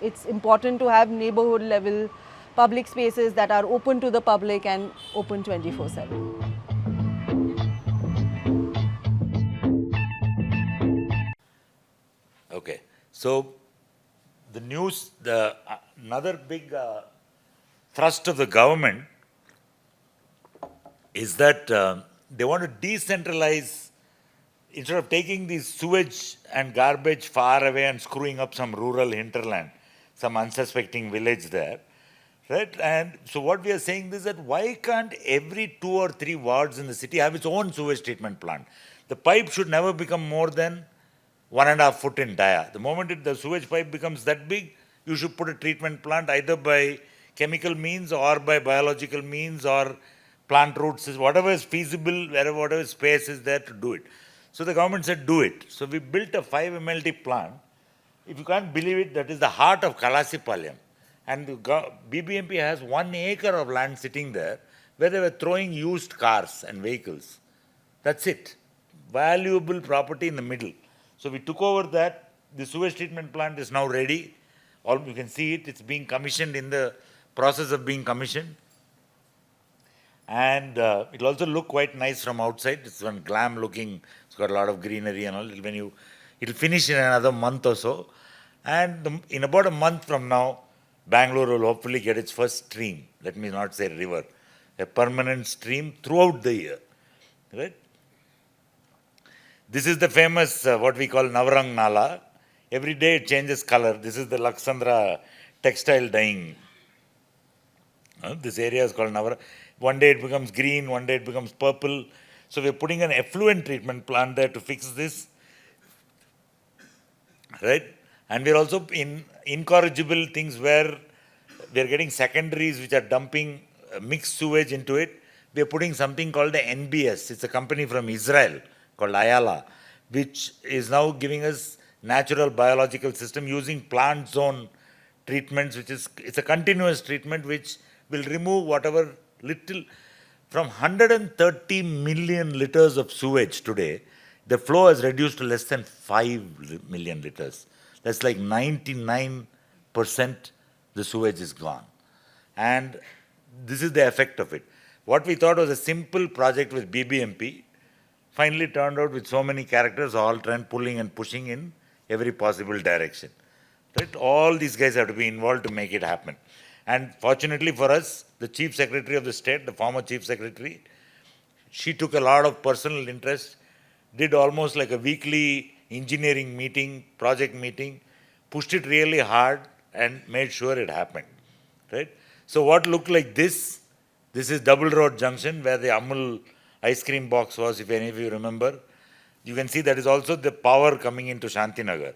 It's important to have neighborhood level public spaces that are open to the public and open 24/7. Okay, so another big thrust of the government is that they want to decentralize, instead of taking these sewage and garbage far away and screwing up some rural hinterland, some unsuspecting village there, right? And so what we are saying is that why can't every 2 or 3 wards in the city have its own sewage treatment plant? The pipe should never become more than 1.5 foot in dia. The moment the sewage pipe becomes that big, you should put a treatment plant either by chemical means or by biological means or plant roots, whatever is feasible, whatever space is there to do it. So the government said, do it. So we built a 5 MLT plant. If you can't believe it, that is the heart of Kalasipalayam. And BBMP has 1 acre of land sitting there where they were throwing used cars and vehicles. That's it. Valuable property in the middle. So we took over that. The sewage treatment plant is now ready. You can see it. It's being commissioned, in the process of being commissioned. And it'll also look quite nice from outside. It's one glam looking. It's got a lot of greenery and all. It'll finish in another month or so. And in about a month from now, Bangalore will hopefully get its first stream. Let me not say river. A permanent stream throughout the year. Right? This is the famous, what we call Navrang Nala. Every day it changes color. This is the Laksandra textile dyeing. This area is called Navrang. One day it becomes green, one day it becomes purple. So we're putting an effluent treatment plant there to fix this. Right? And we're also in incorrigible things where we're getting secondaries which are dumping mixed sewage into it. We're putting something called the NBS. It's a company from Israel called Ayala, which is now giving us natural biological system using plant zone treatments, it's a continuous treatment which will remove whatever little. From 130 million liters of sewage today, the flow has reduced to less than 5 million liters. That's like 99% the sewage is gone. And this is the effect of it. What we thought was a simple project with BBMP finally turned out with so many characters, all pulling and pushing in every possible direction. Right? All these guys have to be involved to make it happen. And fortunately for us, the Chief Secretary of the state, the former Chief Secretary, she took a lot of personal interest, did almost like a weekly engineering meeting, project meeting, pushed it really hard and made sure it happened. Right? So what looked like this is Double Road Junction where the Amul ice cream box was, if any of you remember. You can see that is also the power coming into Shantinagar.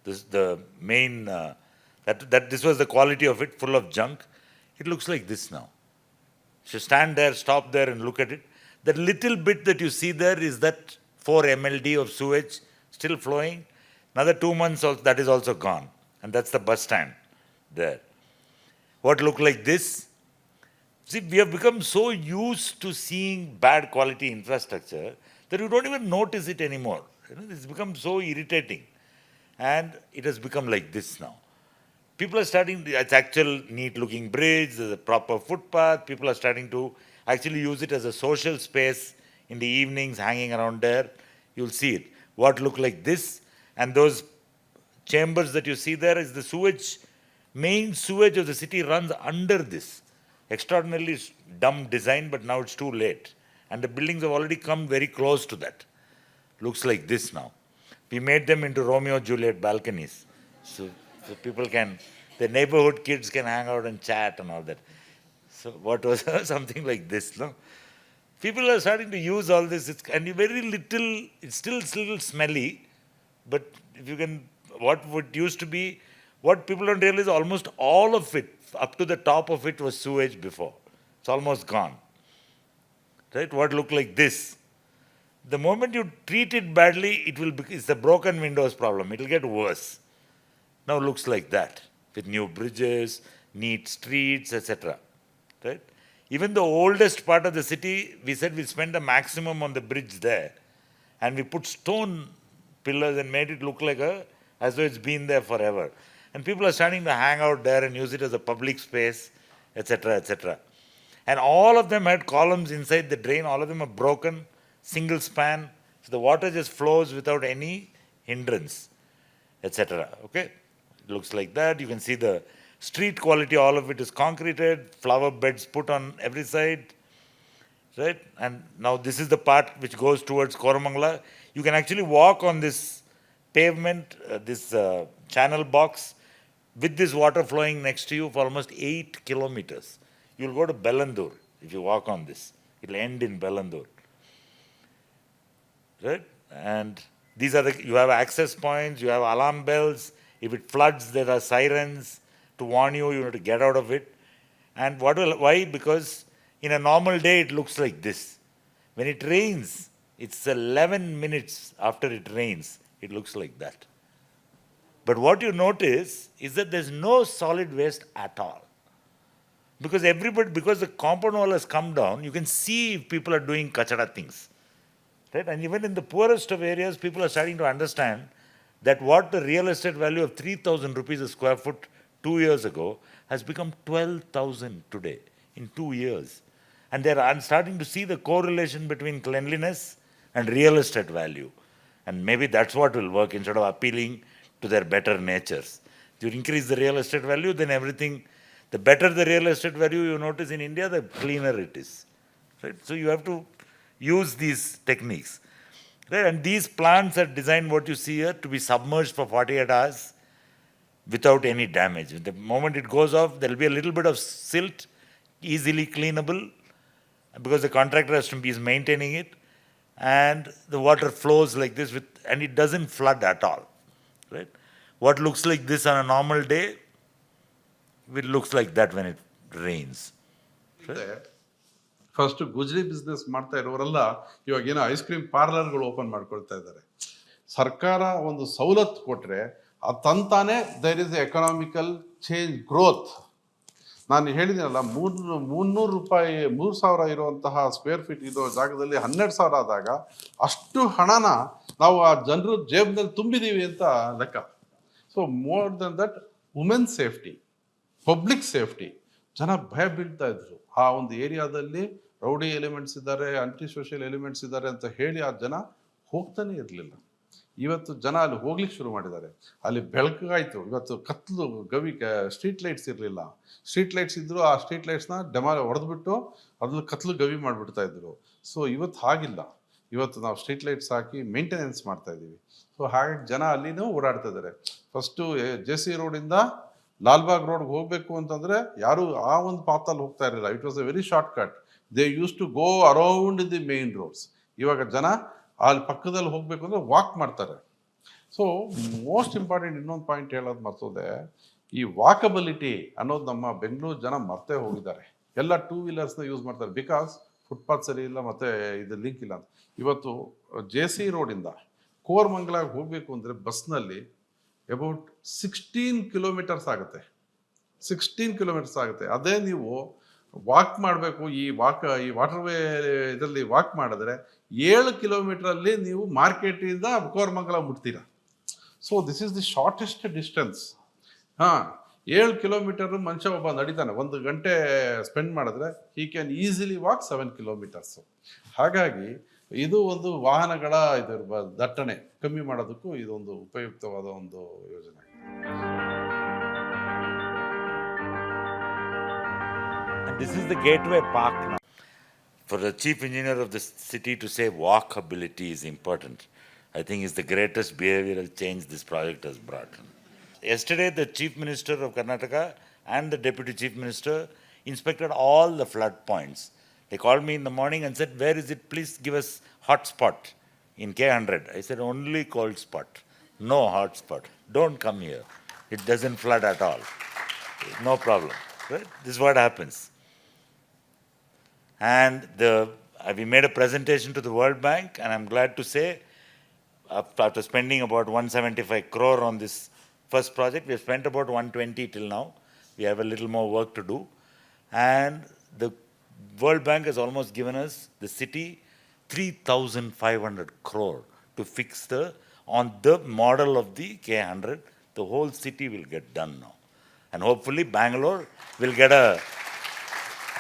the main, that this was the quality of it, full of junk. It looks like this now. So stand there, stop there and look at it. That little bit that you see there is that 4 MLD of sewage still flowing. Another 2 months, that is also gone. And that's the bus stand there. What looked like this? See, we have become so used to seeing bad quality infrastructure that you don't even notice it anymore. It's become so irritating. And it has become like this now. People are starting, it's actual neat looking bridge, there's a proper footpath. People are starting to actually use it as a social space in the evenings, hanging around there. You'll see it. What look like this, and those chambers that you see there is the sewage, main sewage of the city runs under this. Extraordinarily dumb design, but now it's too late. And the buildings have already come very close to that. Looks like this now. We made them into Romeo and Juliet balconies. So people can, the neighborhood kids can hang out and chat and all that. So what was something like this, no? People are starting to use all this, and very little, it's still a little smelly, but if you can, what would used to be, what people don't realize, almost all of it, up to the top of it was sewage before. It's almost gone. Right? What looked like this. The moment you treat it badly, it's the broken windows problem. It will get worse. Now looks like that, with new bridges, neat streets, etc. Right? Even the oldest part of the city, we said we spent the maximum on the bridge there, and we put stone pillars and made it look like as though it's been there forever. And people are starting to hang out there and use it as a public space, etc., etc. And all of them had columns inside the drain. All of them are broken, single span. So the water just flows without any hindrance, etc. Okay? It looks like that. You can see the street quality, all of it is concreted, flower beds put on every side, right? And now this is the part which goes towards Koramangala. You can actually walk on this pavement, this channel box, with this water flowing next to you for almost 8 kilometers. You'll go to Bengaluru if you walk on this. It'll end in Bengaluru, right? And these are you have access points, you have alarm bells. If it floods, there are sirens to warn you, you have to get out of it. And why? Because in a normal day, it looks like this. When it rains, it's 11 minutes after it rains, it looks like that. But what you notice is that there's no solid waste at all. Because the compound wall has come down, you can see if people are doing kachara things. Right? And even in the poorest of areas, people are starting to understand that what the real estate value of 3,000 rupees a square foot 2 years ago has become 12,000 today in 2 years. And I'm starting to see the correlation between cleanliness and real estate value. And maybe that's what will work instead of appealing to their better natures. If you increase the real estate value, then everything, the better the real estate value you notice in India, the cleaner it is. Right? So you have to use these techniques. Right? And these plants are designed, what you see here, to be submerged for 48 hours without any damage. The moment it goes off, there will be a little bit of silt, easily cleanable, because the contractor is maintaining it, and the water flows like this, and it doesn't flood at all. Right? What looks like this on a normal day, it looks like that when it rains. Right? First ಗುಜರಿ business ಮಾಡ್ತಾ ಇರೋರೆಲ್ಲ ಇವಾಗ ಏನೋ ice cream ಪಾರ್ಲರ್ಗಳು open ಮಾಡ್ಕೊಳ್ತಾ ಇದ್ದಾರೆ. ಸರ್ಕಾರ ಒಂದು ಸವಲತ್ತು ಕೊಟ್ಟರೆ ಅದು ತಂತಾನೆ there is economical change growth. ನಾನು ಹೇಳಿದ್ದೀನಲ್ಲ, 300 ರೂಪಾಯಿ 3,000 ಇರುವಂತಹ ಸ್ಕ್ವೇರ್ ಫೀಟ್ ಇರೋ ಜಾಗದಲ್ಲಿ 12,000 ಆದಾಗ ಅಷ್ಟು ಹಣನ ನಾವು ಆ ಜನರು ಜೇಬ್ನಲ್ಲಿ ತುಂಬಿದೀವಿ ಅಂತ ಲೆಕ್ಕ. So more than that, women safety, public safety, ಜನ ಭಯ ಬೀಳ್ತಾ ಇದ್ರು. ಆ ಒಂದು ಏರಿಯಾದಲ್ಲಿ ರೌಡಿ ಎಲಿಮೆಂಟ್ಸ್ ಇದ್ದಾರೆ, ಆಂಟಿ ಸೋಷಿಯಲ್ ಎಲಿಮೆಂಟ್ಸ್ ಇದ್ದಾರೆ ಅಂತ ಹೇಳಿ ಆ ಜನ ಹೋಗ್ತಾನೆ ಇರಲಿಲ್ಲ. ಇವತ್ತು ಜನ ಅಲ್ಲಿ ಹೋಗ್ಲಿಕ್ಕೆ ಶುರು ಮಾಡಿದ್ದಾರೆ. ಅಲ್ಲಿ ಬೆಳಕಾಯ್ತು. ಇವತ್ತು ಕತ್ಲು ಗವಿ, ಸ್ಟ್ರೀಟ್ ಲೈಟ್ಸ್ ಇರಲಿಲ್ಲ. ಸ್ಟ್ರೀಟ್ ಲೈಟ್ಸ್ ಇದ್ರು, ಆ ಸ್ಟ್ರೀಟ್ ಲೈಟ್ಸ್ನ ಹೊಡೆದ್ಬಿಟ್ಟು ಅದ್ರಲ್ಲಿ ಕತ್ಲು ಗವಿ ಮಾಡಿಬಿಡ್ತಾ ಇದ್ರು. ಸೊ ಇವತ್ತು ಹಾಗಿಲ್ಲ. ಇವತ್ತು ನಾವು ಸ್ಟ್ರೀಟ್ ಲೈಟ್ಸ್ ಹಾಕಿ ಮೇಂಟೆನೆನ್ಸ್ ಮಾಡ್ತಾ ಇದ್ದೀವಿ. ಸೊ ಹಾಗಾಗಿ ಜನ ಅಲ್ಲಿನೂ ಓಡಾಡ್ತಾ ಇದ್ದಾರೆ. ಫಸ್ಟು JC ರೋಡಿಂದ ಲಾಲ್ಬಾಗ್ ರೋಡ್ಗೆ ಹೋಗಬೇಕು ಅಂತಂದರೆ ಯಾರು ಆ ಒಂದು ಪಾತಲ್ಲಿ ಹೋಗ್ತಾ ಇರಲಿಲ್ಲ. It was a very short cut. They used to go around the main roads. ಇವಾಗ ಜನ ಅಲ್ಲಿ ಪಕ್ಕದಲ್ಲಿ ಹೋಗಬೇಕು ಅಂದರೆ ವಾಕ್ ಮಾಡ್ತಾರೆ. ಸೊ ಮೋಸ್ಟ್ ಇಂಪಾರ್ಟೆಂಟ್ ಇನ್ನೊಂದು ಪಾಯಿಂಟ್ ಹೇಳೋದು ಮರ್ತೋದೆ, ಈ ವಾಕಬಿಲಿಟಿ ಅನ್ನೋದು ನಮ್ಮ ಬೆಂಗಳೂರು ಜನ ಮರ್ತೇ ಹೋಗಿದ್ದಾರೆ. ಎಲ್ಲ ಟೂ ವೀಲರ್ಸ್ನ ಯೂಸ್ ಮಾಡ್ತಾರೆ, ಬಿಕಾಸ್ ಫುಟ್ಪಾತ್ ಸರಿ ಇಲ್ಲ ಮತ್ತು ಇದು ಲಿಂಕ್ ಇಲ್ಲ ಅಂತ. ಇವತ್ತು ಜೆ ಸಿ ರೋಡಿಂದ ಕೋರ್ಮಂಗಲಾಗ ಹೋಗಬೇಕು ಅಂದರೆ ಬಸ್ನಲ್ಲಿ ಅಬೌಟ್ 16 ಕಿಲೋಮೀಟರ್ಸ್ ಆಗುತ್ತೆ. 16 ಕಿಲೋಮೀಟರ್ಸ್ ಆಗುತ್ತೆ. ಅದೇ ನೀವು ವಾಕ್ ಮಾಡಬೇಕು, ಈ ವಾಟರ್ ವೇ ಇದರಲ್ಲಿ ವಾಕ್ ಮಾಡಿದ್ರೆ 7 ಕಿಲೋಮೀಟ್ರಲ್ಲಿ ನೀವು ಮಾರ್ಕೆಟಿಂದ ಕೋರಮಂಗಲ ಮುಟ್ತೀರಾ. So this is the shortest distance. ಹಾಂ, 7 ಕಿಲೋಮೀಟರ್ ಮನುಷ್ಯ ಒಬ್ಬ ನಡೀತಾನೆ, 1 ಗಂಟೆ ಸ್ಪೆಂಡ್ ಮಾಡಿದ್ರೆ he can easily walk 7 kilometres. ಹಾಗಾಗಿ ಇದು ಒಂದು ವಾಹನಗಳ ದಟ್ಟಣೆ ಕಮ್ಮಿ ಮಾಡೋದಕ್ಕೂ ಇದೊಂದು ಉಪಯುಕ್ತವಾದ ಒಂದು ಯೋಜನೆ. And this is the gateway park now. For the chief engineer of the city to say walkability is important, I think is the greatest behavioral change this project has brought. Yesterday, the chief minister of Karnataka and the deputy chief minister inspected all the flood points. They called me in the morning and said, "Where is it? Please give us hotspot in K100." I said, "Only cold spot, no hotspot. Don't come here. It doesn't flood at all. No problem." Right? This is what happens. And we made a presentation to the World Bank, and I'm glad to say, after spending about 175 crore on this first project, we have spent about 120 till now. We have a little more work to do. And the World Bank has almost given us, the city, 3,500 crore to fix on the model of the K100. The whole city will get done now. And hopefully Bangalore will get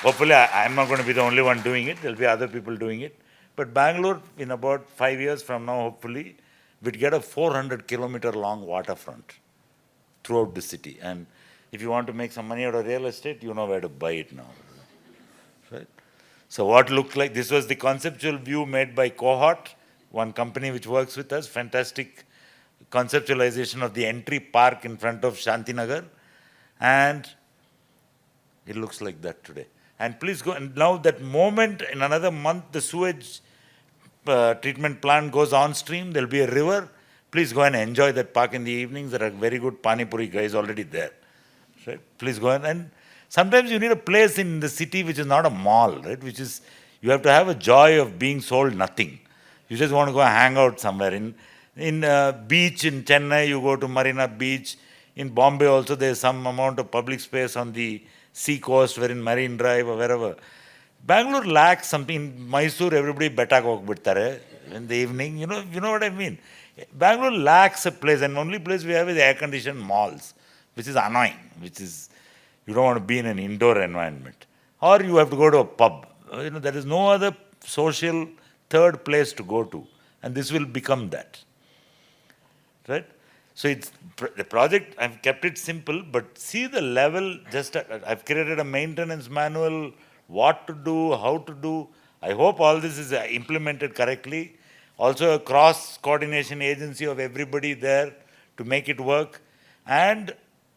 hopefully I'm not going to be the only one doing it, there'll be other people doing it. But Bangalore, in about 5 years from now, hopefully, we'll get a 400 kilometer long waterfront throughout the city. And if you want to make some money out of real estate, you know where to buy it now. Right? So what looked like, this was the conceptual view made by Cohort, one company which works with us, fantastic conceptualization of the entry park in front of Shantinagar. And it looks like that today. And please go, and now that moment, in another month, the sewage treatment plant goes on stream, there'll be a river. Please go and enjoy that park in the evenings. There are very good Pani Puri guys already there. Right? Please go and sometimes you need a place in the city which is not a mall, right? Which is, you have to have a joy of being sold nothing. You just want to go hang out somewhere. In beach in Chennai, you go to Marina Beach. In Bombay also, there's some amount of public space on the sea coast, where in Marine Drive or wherever. Bangalore lacks something. In Mysore, everybody betak hogbidtare in the evening. You know what I mean? Bangalore lacks a place, and only place we have is air-conditioned malls, which is annoying, which is, you don't want to be in an indoor environment. Or you have to go to a pub. There is no other social third place to go to. And this will become that. Right? So it's the project, I've kept it simple, but see the level, just I've created a maintenance manual, what to do, how to do. I hope all this is implemented correctly. Also a cross-coordination agency of everybody there to make it work, and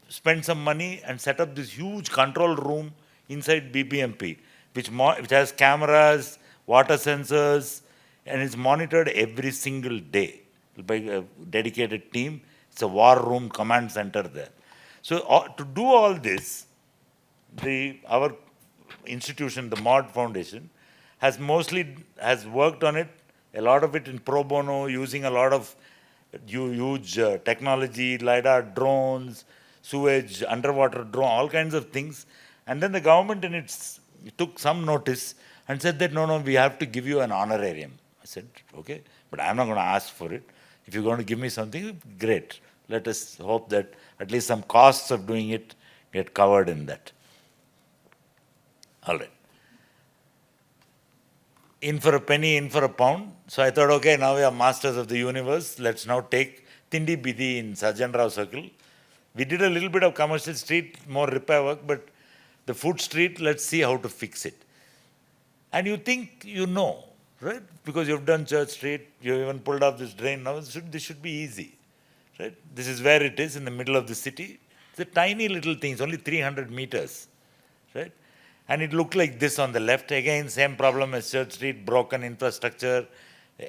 spend some money and set up this huge control room inside BBMP, which has cameras, water sensors, and it's monitored every single day by a dedicated team. It's a war room command center there. So to do all this, our institution, the MOD Foundation, has worked on it, a lot of it in pro bono, using a lot of huge technology, LiDAR drones, sewage, underwater drone, all kinds of things. And then the government took some notice and said that, no, we have to give you an honorarium. I said, okay, but I'm not going to ask for it. If you're going to give me something, great. Let us hope that at least some costs of doing it get covered in that. All right. In for a penny, in for a pound. So I thought, okay, now we are masters of the universe. Let's now take Tindi Bidi in Sajjan Rao Circle. We did a little bit of commercial street, more repair work, but the food street, let's see how to fix it. And you think you know, right? Because you've done Church Street, you even pulled off this drain. Now this should be easy, right? This is where it is, in the middle of the city. It's a tiny little thing, it's only 300 meters, right? And it looked like this on the left. Again, same problem as Church Street, broken infrastructure,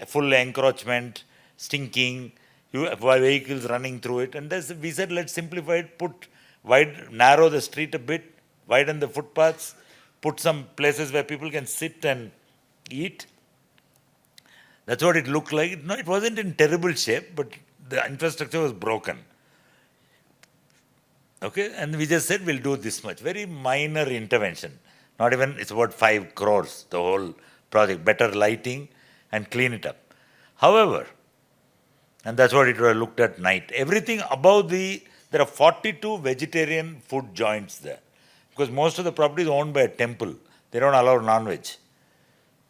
full encroachment, stinking. vehicles running through it. And we said, let's simplify it, narrow the street a bit, widen the footpaths, put some places where people can sit and eat. That's what it looked like. No, it wasn't in terrible shape, but the infrastructure was broken. Okay, and we just said we'll do this much. Very minor intervention. Not even, it's about 5 crores, the whole project. Better lighting and clean it up. However, and that's what it was looked at night. Everything above there are 42 vegetarian food joints there. Because most of the property is owned by a temple. They don't allow non-veg.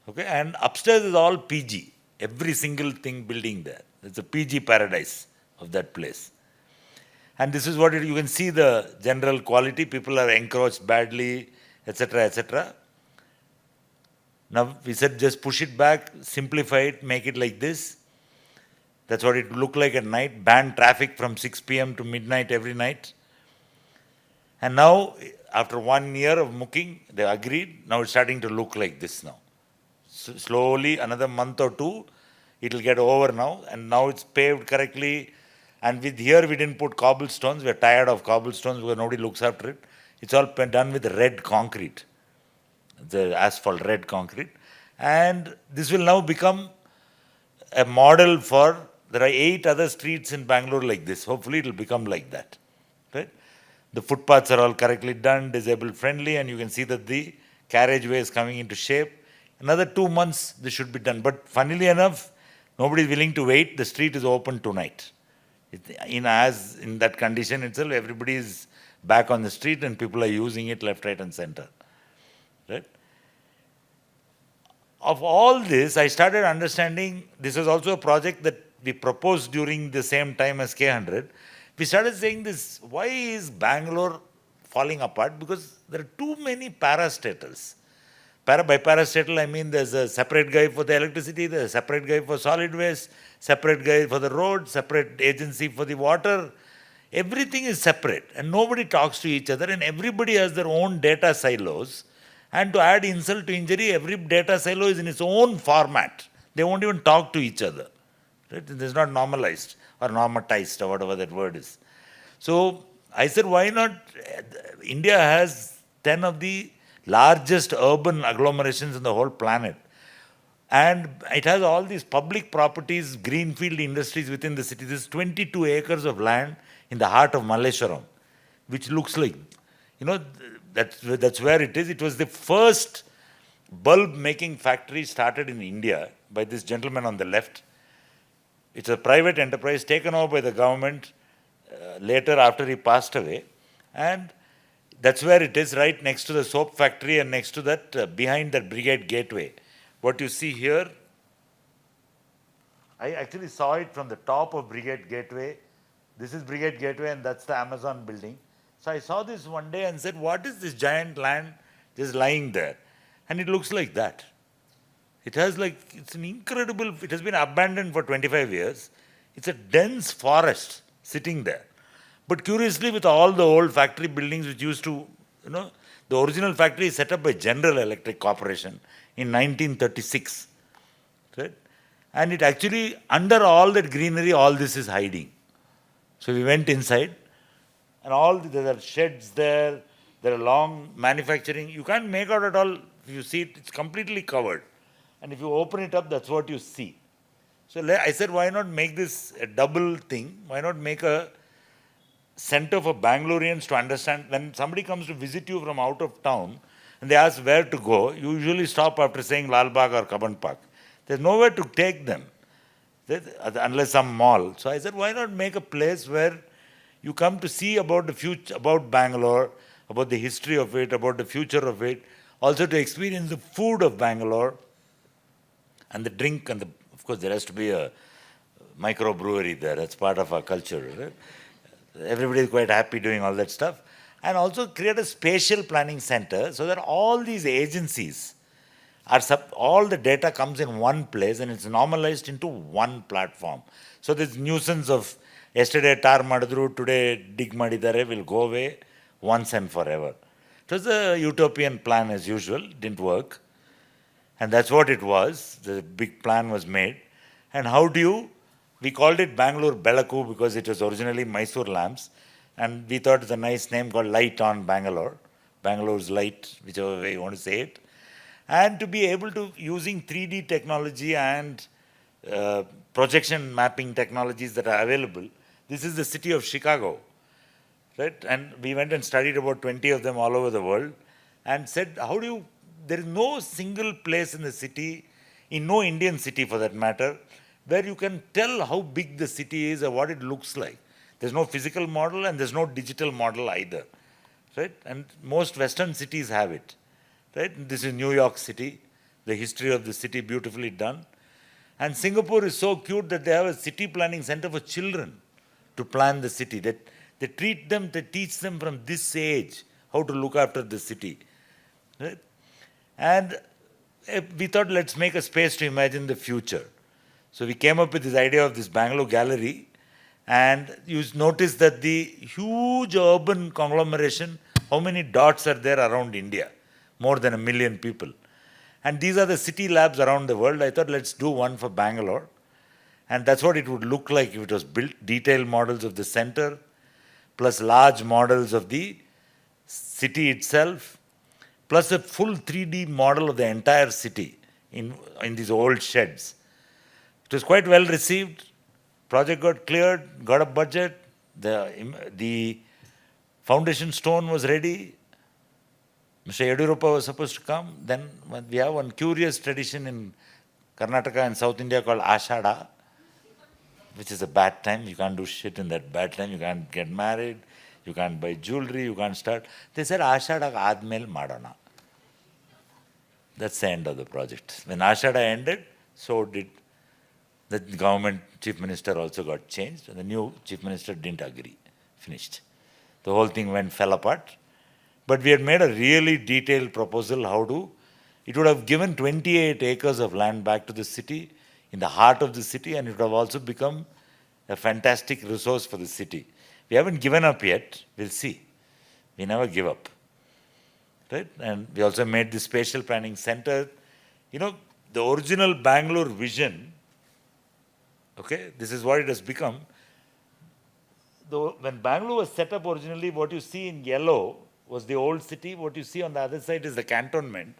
Okay, and upstairs is all PG. Every single thing building there. It's a PG paradise of that place. And this is what you can see the general quality. People are encroached badly, etc., etc. Now we said just push it back, simplify it, make it like this. That's what it looked like at night. Ban traffic from 6 p.m. to midnight every night. And now, after 1 year of mooking, they agreed. Now it's starting to look like this now. So slowly, another month or two, it will get over now. And now it's paved correctly. And here we didn't put cobblestones. We're tired of cobblestones because nobody looks after it. It's all done with red concrete, the asphalt, red concrete. And this will now become a model there are 8 other streets in Bangalore like this. Hopefully it will become like that. Right? The footpaths are all correctly done, disabled friendly, and you can see that the carriageway is coming into shape. Another 2 months this should be done. But funnily enough, nobody is willing to wait. The street is open tonight. In that condition itself, everybody is back on the street and people are using it left, right, and center. Right? Of all this, I started understanding this was also a project that we proposed during the same time as K100. We started saying this, why is Bangalore falling apart? Because there are too many parastatals. By parastatal, I mean there's a separate guy for the electricity, there's a separate guy for solid waste, separate guy for the road, separate agency for the water. Everything is separate and nobody talks to each other and everybody has their own data silos. And to add insult to injury, every data silo is in its own format. They won't even talk to each other. Right? It's not normalized or normatized or whatever that word is. So I said, why not? India has 10 of the largest urban agglomerations in the whole planet. And it has all these public properties, greenfield industries within the city. This is 22 acres of land in the heart of Malleshwaram, which looks like, that's where it is. It was the first bulb making factory started in India by this gentleman on the left. It's a private enterprise taken over by the government later after he passed away. And that's where it is, right next to the soap factory and next to that, behind that Brigade Gateway. What you see here, I actually saw it from the top of Brigade Gateway. This is Brigade Gateway and that's the Amazon building. So I saw this one day and said, what is this giant land just lying there? And it looks like that. It has it's an incredible, it has been abandoned for 25 years. It's a dense forest sitting there. But curiously, with all the old factory buildings which used to, the original factory is set up by General Electric Corporation in 1936. Right? And it actually, under all that greenery, all this is hiding. So we went inside, and there are sheds there, there are long manufacturing. You can't make out at all. If you see it, it's completely covered. And if you open it up, that's what you see. So I said, why not make this a double thing? Why not make a center for Bangaloreans to understand? When somebody comes to visit you from out of town and they ask where to go, you usually stop after saying Lal Bagh or Kaban Park. There's nowhere to take them, unless some mall. So I said, why not make a place where you come to see about the future, about Bangalore, about the history of it, about the future of it, also to experience the food of Bangalore and the drink, and of course there has to be a microbrewery there. That's part of our culture. Right? Everybody is quite happy doing all that stuff. And also create a spatial planning center so that all these agencies all the data comes in one place and it's normalized into one platform. So this nuisance of yesterday tar madidru, today dig madidare will go away once and forever. It was a utopian plan as usual, didn't work. And that's what it was. The big plan was made. And how do you we called it Bangalore Baku because it was originally Mysore lamps. And we thought it's a nice name called Light on Bangalore. Bangalore's light, whichever way you want to say it. And to be able to, using 3D technology and projection mapping technologies that are available, this is the city of Chicago, right? And we went and studied about 20 of them all over the world and said, how do you, there is no single place in the city, in no Indian city for that matter, where you can tell how big the city is or what it looks like. There's no physical model and there's no digital model either, right? And most Western cities have it, right? This is New York City, the history of the city beautifully done. And Singapore is so cute that they have a city planning center for children to plan the city. They treat them, they teach them from this age how to look after the city, right? And we thought, let's make a space to imagine the future. So we came up with this idea of this Bangalore Gallery, and you notice that the huge urban conglomeration, how many dots are there around India? More than 1 million people. And these are the city labs around the world. I thought, let's do one for Bangalore. And that's what it would look like if it was built. Detailed models of the center, plus large models of the city itself, plus a full 3D model of the entire city in these old sheds. It was quite well received. Project got cleared, got a budget. The foundation stone was ready. Mr. Yediyurappa was supposed to come. Then we have one curious tradition in Karnataka and South India called Ashada, which is a bad time. You can't do shit in that bad time. You can't get married. You can't buy jewelry. You can't start. They said Ashada aadmel madana. That's the end of the project. When Ashada ended, so did the government. Chief Minister also got changed. And the new Chief Minister didn't agree. Finished. The whole thing fell apart. But we had made a really detailed proposal how to, it would have given 28 acres of land back to the city, in the heart of the city, and it would have also become a fantastic resource for the city. We haven't given up yet. We'll see. We never give up. Right? And we also made the spatial planning center. You know, the original Bangalore vision, okay, this is what it has become. When Bangalore was set up originally, what you see in yellow was the old city. What you see on the other side is the cantonment.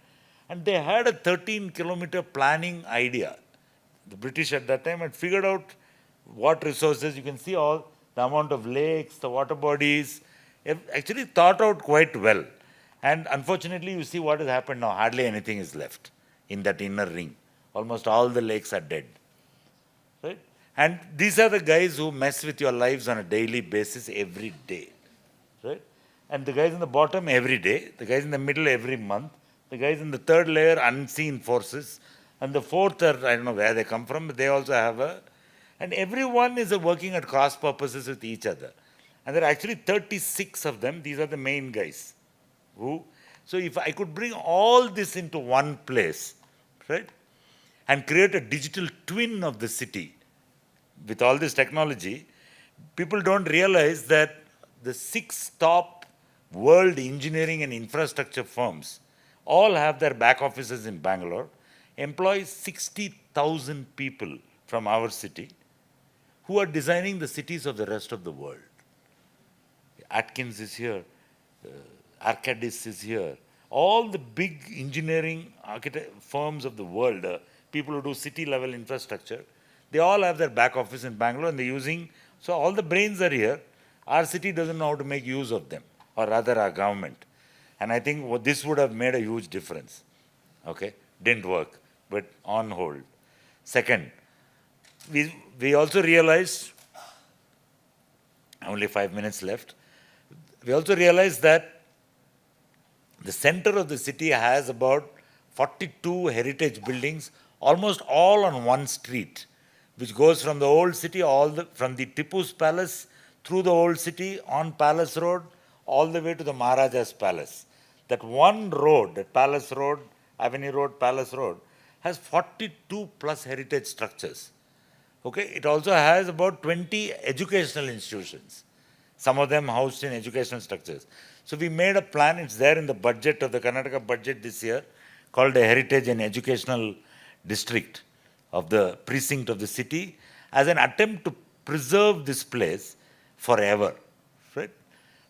And they had a 13-kilometer planning idea. The British at that time had figured out what resources. You can see all the amount of lakes, the water bodies, actually thought out quite well. And unfortunately, you see what has happened now. Hardly anything is left in that inner ring. Almost all the lakes are dead. Right? And these are the guys who mess with your lives on a daily basis every day. Right? And the guys in the bottom every day, the guys in the middle every month, the guys in the third layer unseen forces, and the fourth are, I don't know where they come from, but they also have and everyone is working at cross purposes with each other. And there are actually 36 of them. These are the main guys. So if I could bring all this into one place, right, and create a digital twin of the city with all this technology, people don't realize that the 6 top world engineering and infrastructure firms all have their back offices in Bangalore, employ 60,000 people from our city who are designing the cities of the rest of the world. Atkins is here, Arcadis is here. All the big engineering firms of the world, people who do city-level infrastructure, they all have their back office in Bangalore and they're using, so all the brains are here. Our city doesn't know how to make use of them, or rather our government. And I think this would have made a huge difference. Okay? Didn't work, but on hold. Second, we also realized, only 5 minutes left, we also realized that the center of the city has about 42 heritage buildings, almost all on one street, which goes from the old city, from the Tipu's palace, through the old city, on Palace Road, all the way to the Maharaja's Palace. That one road, that Palace Road, Avenue Road, Palace Road, has 42 plus heritage structures. Okay, it also has about 20 educational institutions, some of them housed in educational structures. So we made a plan, it's there in the budget of the Karnataka budget this year, called the Heritage and Educational District of the precinct of the city. as an attempt to preserve this place forever, right?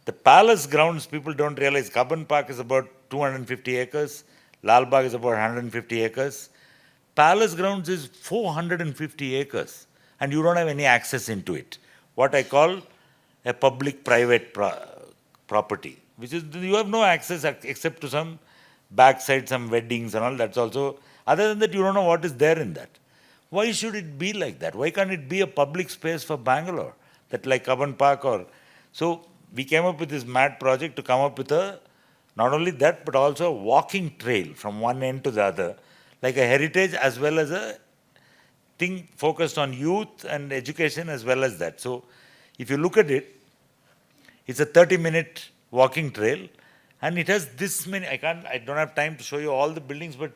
The palace grounds, people don't realize, Kaban Park is about 250 acres, Lal Bagh is about 150 acres. Palace grounds is 450 acres, and you don't have any access into it. What I call a public-private property, which is you have no access except to some backside, some weddings and all. That's also, other than that, you don't know what is there in that. Why should it be like that? Why can't it be a public space for Bangalore? That like Kaban Park or, so we came up with this mad project to come up with a, not only that, but also a walking trail from one end to the other, like a heritage as well as a thing focused on youth and education as well as that. So if you look at it, it's a 30-minute walking trail, and it has this many, I don't have time to show you all the buildings, but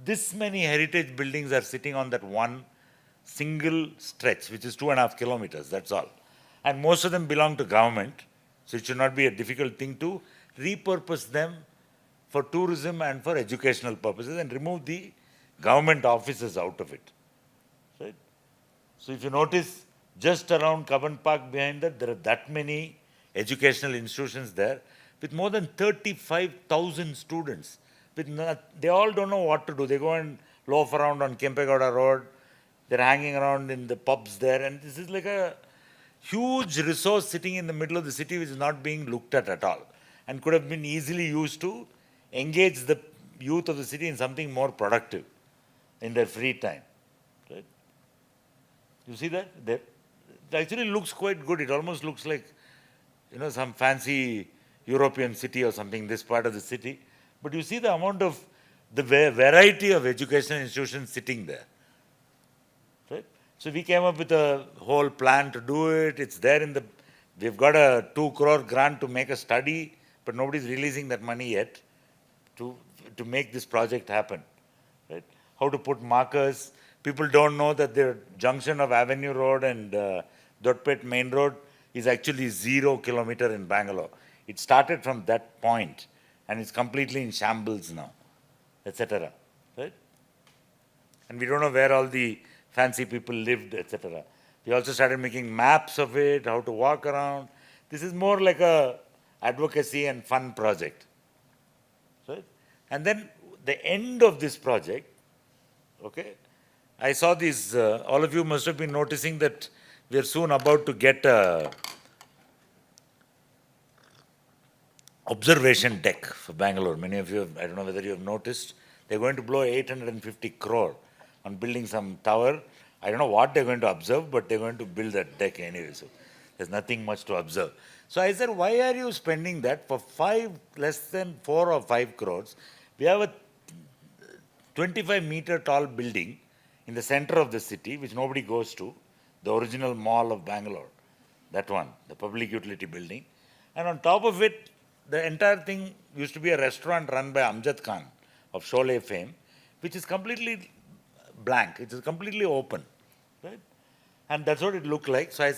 this many heritage buildings are sitting on that one single stretch, which is 2.5 kilometers, that's all. And most of them belong to government, so it should not be a difficult thing to repurpose them for tourism and for educational purposes and remove the government offices out of it. Right? So if you notice, just around Kaban Park behind that, there are that many educational institutions there with more than 35,000 students. They all don't know what to do. They go and loaf around on Kempegowda Road. They're hanging around in the pubs there. And this is like a huge resource sitting in the middle of the city which is not being looked at all and could have been easily used to engage the youth of the city in something more productive in their free time. Right? You see that? It actually looks quite good. It almost looks like, some fancy European city or something, this part of the city. But you see the amount of, the variety of educational institutions sitting there. Right? So we came up with a whole plan to do it. It's there we've got a 2 crore grant to make a study, but nobody's releasing that money yet to make this project happen. Right? How to put markers. People don't know that the junction of Avenue Road and Dotpet Main Road is actually 0 kilometer in Bangalore. It started from that point and it's completely in shambles now, etc. Right? And we don't know where all the fancy people lived, etc. We also started making maps of it, how to walk around. This is more like a advocacy and fun project. Right? And then the end of this project, okay, I saw these, all of you must have been noticing that we are soon about to get a observation deck for Bangalore. Many of you have, I don't know whether you have noticed, they're going to blow 850 crore on building some tower. I don't know what they're going to observe, but they're going to build that deck anyway. So there's nothing much to observe. So I said, why are you spending that for less than 4 or 5 crores? We have a 25-meter tall building in the center of the city, which nobody goes to, the original mall of Bangalore, that one, the public utility building. And on top of it, the entire thing used to be a restaurant run by Amjad Khan of Sholay fame, which is completely blank. It is completely open, right? And that's what it looked like. So I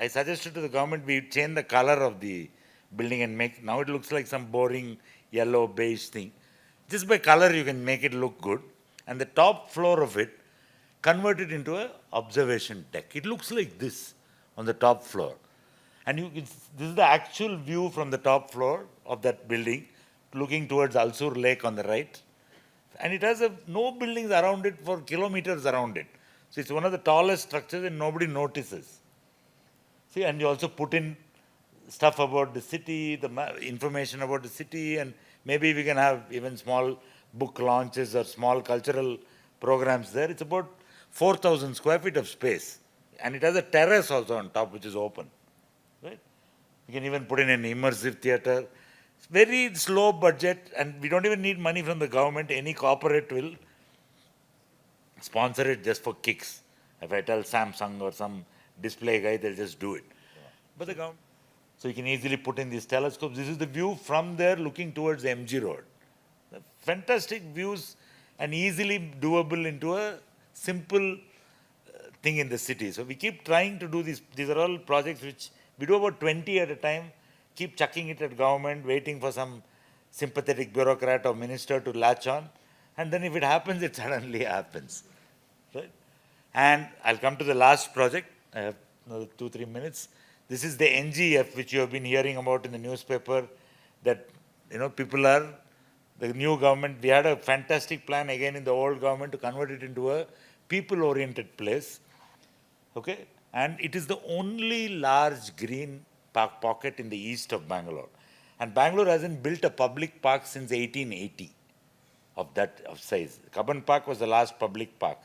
suggested to the government we change the color of the building and now it looks like some boring yellow beige thing. Just by color you can make it look good. And the top floor of it, convert it into an observation deck. It looks like this on the top floor. And this is the actual view from the top floor of that building, looking towards Alsur Lake on the right. And it has no buildings around it for kilometers around it. So it's one of the tallest structures and nobody notices. See, and you also put in stuff about the city, information about the city, and maybe we can have even small book launches or small cultural programs there. It's about 4,000 square feet of space. And it has a terrace also on top, which is open. Right? You can even put in an immersive theater. It's very slow budget, and we don't even need money from the government. Any corporate will sponsor it just for kicks. If I tell Samsung or some display guy, they'll just do it. Yeah. But the government. So you can easily put in these telescopes. This is the view from there looking towards MG Road. Fantastic views and easily doable into a simple thing in the city. So we keep trying to do these. These are all projects which we do about 20 at a time, keep chucking it at government, waiting for some sympathetic bureaucrat or minister to latch on. And then if it happens, it suddenly happens. Right? And I'll come to the last project. I have another 2-3 minutes. This is the NGF, which you have been hearing about in the newspaper, that, people are, the new government, we had a fantastic plan again in the old government to convert it into a people-oriented place. Okay? And it is the only large green park pocket in the east of Bangalore. And Bangalore hasn't built a public park since 1880 of size. Cubbon Park was the last public park.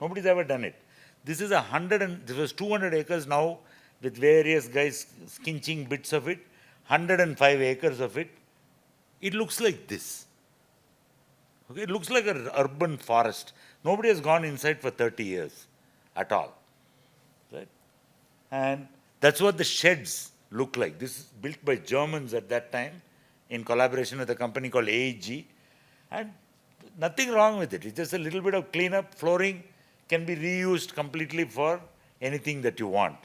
Nobody's ever done it. This is this was 200 acres now with various guys skinching bits of it, 105 acres of it. It looks like this. Okay, it looks like an urban forest. Nobody has gone inside for 30 years at all. Right? And that's what the sheds look like. This is built by Germans at that time in collaboration with a company called AEG. And nothing wrong with it. It's just a little bit of cleanup. Flooring can be reused completely for anything that you want.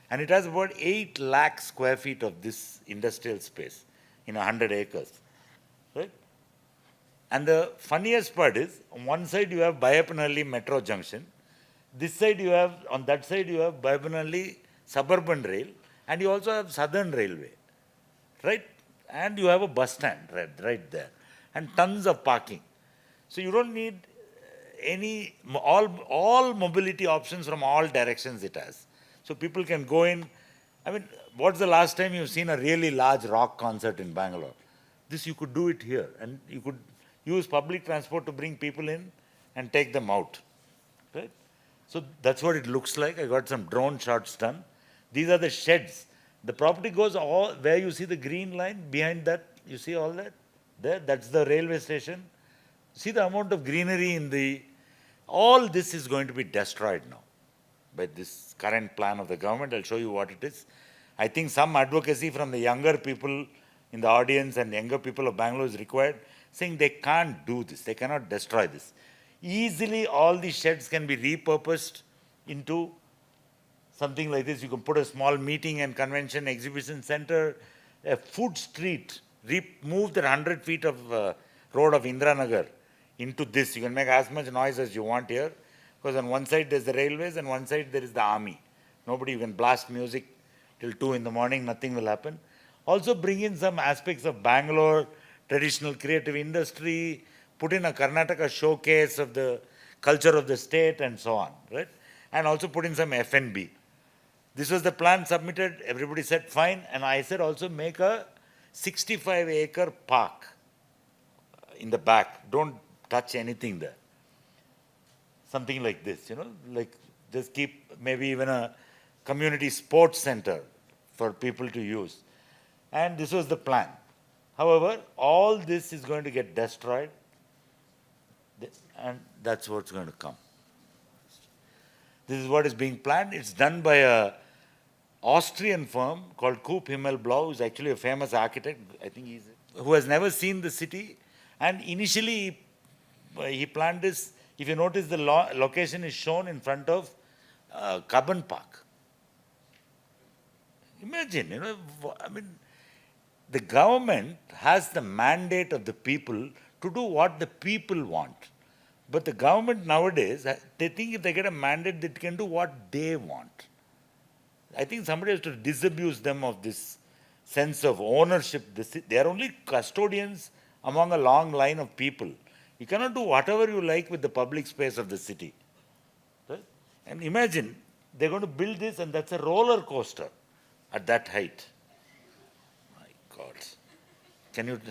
And it has about 8 lakh square feet of this industrial space in 100 acres. Right? And the funniest part is, on one side you have Bayapanalli Metro Junction. On that side you have Bayapanalli Suburban Rail, and you also have Southern Railway. Right? And you have a bus stand right there. And tons of parking. So you don't need all mobility options from all directions it has. So people can go in. I mean, what's the last time you've seen a really large rock concert in Bangalore? This, you could do it here, and you could use public transport to bring people in and take them out. Right? So that's what it looks like. I got some drone shots done. These are the sheds. The property goes all where you see the green line behind that. You see all that? There, that's the railway station. See the amount of greenery all this is going to be destroyed now by this current plan of the government. I'll show you what it is. I think some advocacy from the younger people in the audience and younger people of Bangalore is required, saying they can't do this, they cannot destroy this. Easily all these sheds can be repurposed into something like this. You can put a small meeting and convention exhibition center, a food street, move the 100 feet of road of Indranagar into this. You can make as much noise as you want here, because on one side there's the railways and one side there is the army. You can blast music till 2 in the morning, nothing will happen. Also bring in some aspects of Bangalore, traditional creative industry, put in a Karnataka showcase of the culture of the state and so on, right? And also put in some F&B. This was the plan submitted, everybody said fine, and I said also make a 65-acre park in the back. Don't touch anything there. Something like this, like just keep maybe even a community sports center for people to use. And this was the plan. However, all this is going to get destroyed, and that's what's going to come. This is what is being planned. It's done by a Austrian firm called Koop Himmelblau, who's actually a famous architect, I think who has never seen the city. And initially, he planned this. If you notice, the location is shown in front of Cubbon Park. Imagine, the government has the mandate of the people to do what the people want. But the government nowadays, they think if they get a mandate, they can do what they want. I think somebody has to disabuse them of this sense of ownership. They are only custodians among a long line of people. You cannot do whatever you like with the public space of the city. Right? And imagine, they're going to build this and that's a roller coaster at that height. My God. Can you...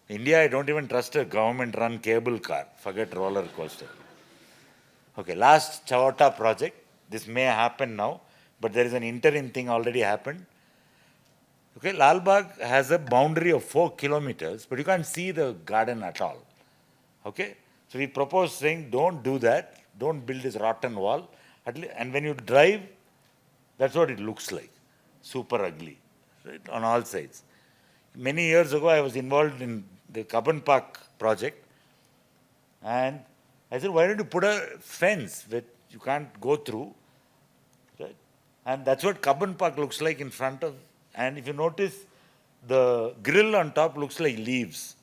India, I don't even trust a government-run cable car. Forget roller coaster. Okay, last Chavota project. This may happen now, but there is an interim thing already happened. Okay, Lalbagh has a boundary of 4 kilometers, but you can't see the garden at all. Okay, so we propose saying, don't do that. Don't build this rotten wall. And when you drive, that's what it looks like. Super ugly, right, on all sides. Many years ago, I was involved in the Cubbon Park project. And I said, why don't you put a fence that you can't go through? Right? And that's what Cubbon Park looks like in front of. And if you notice, the grill on top looks like leaves.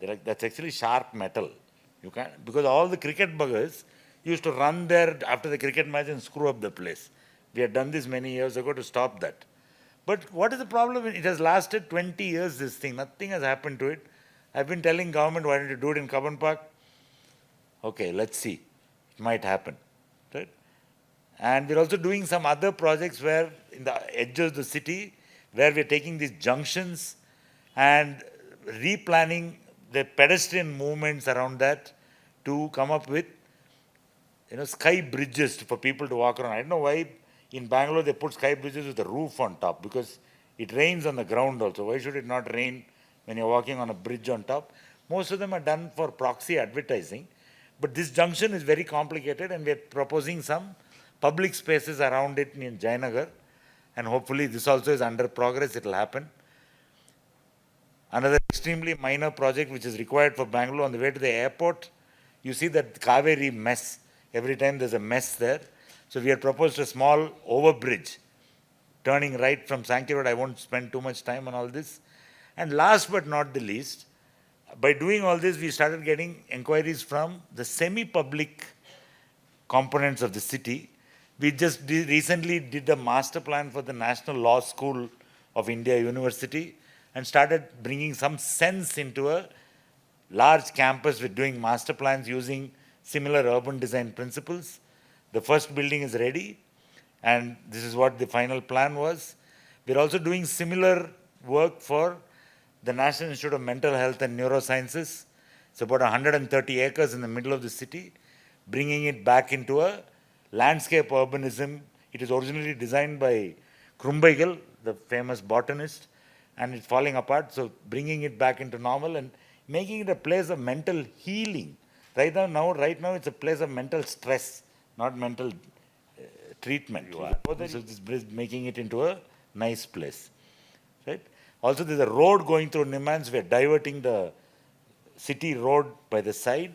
That's actually sharp metal. You can't, because all the cricket buggers used to run there after the cricket match and screw up the place. We had done this many years ago to stop that. But what is the problem? It has lasted 20 years, this thing. Nothing has happened to it. I've been telling government, why don't you do it in Cubbon Park? Okay, let's see. It might happen. Right? And we're also doing some other projects where in the edges of the city, where we're taking these junctions and replanning the pedestrian movements around that to come up with, sky bridges for people to walk around. I don't know why in Bangalore they put sky bridges with a roof on top, because it rains on the ground also. Why should it not rain when you're walking on a bridge on top? Most of them are done for proxy advertising. But this junction is very complicated, and we're proposing some public spaces around it in Jayanagar. And hopefully this also is under progress, it will happen. Another extremely minor project which is required for Bangalore, on the way to the airport, you see that Kaveri mess. Every time there's a mess there. So we had proposed a small overbridge, turning right from Sankey Road. I won't spend too much time on all this. And last but not the least, by doing all this, we started getting inquiries from the semi-public components of the city. We just recently did a master plan for the National Law School of India University and started bringing some sense into a large campus with doing master plans using similar urban design principles. The first building is ready, and this is what the final plan was. We're also doing similar work for the National Institute of Mental Health and Neurosciences. It's about 130 acres in the middle of the city, bringing it back into a landscape urbanism. It is originally designed by Krumbaigal, the famous botanist, and it's falling apart. So bringing it back into normal and making it a place of mental healing. Right now it's a place of mental stress, not mental treatment. So it's making it into a nice place. Right? Also, there's a road going through Nimans. We're diverting the city road by the side.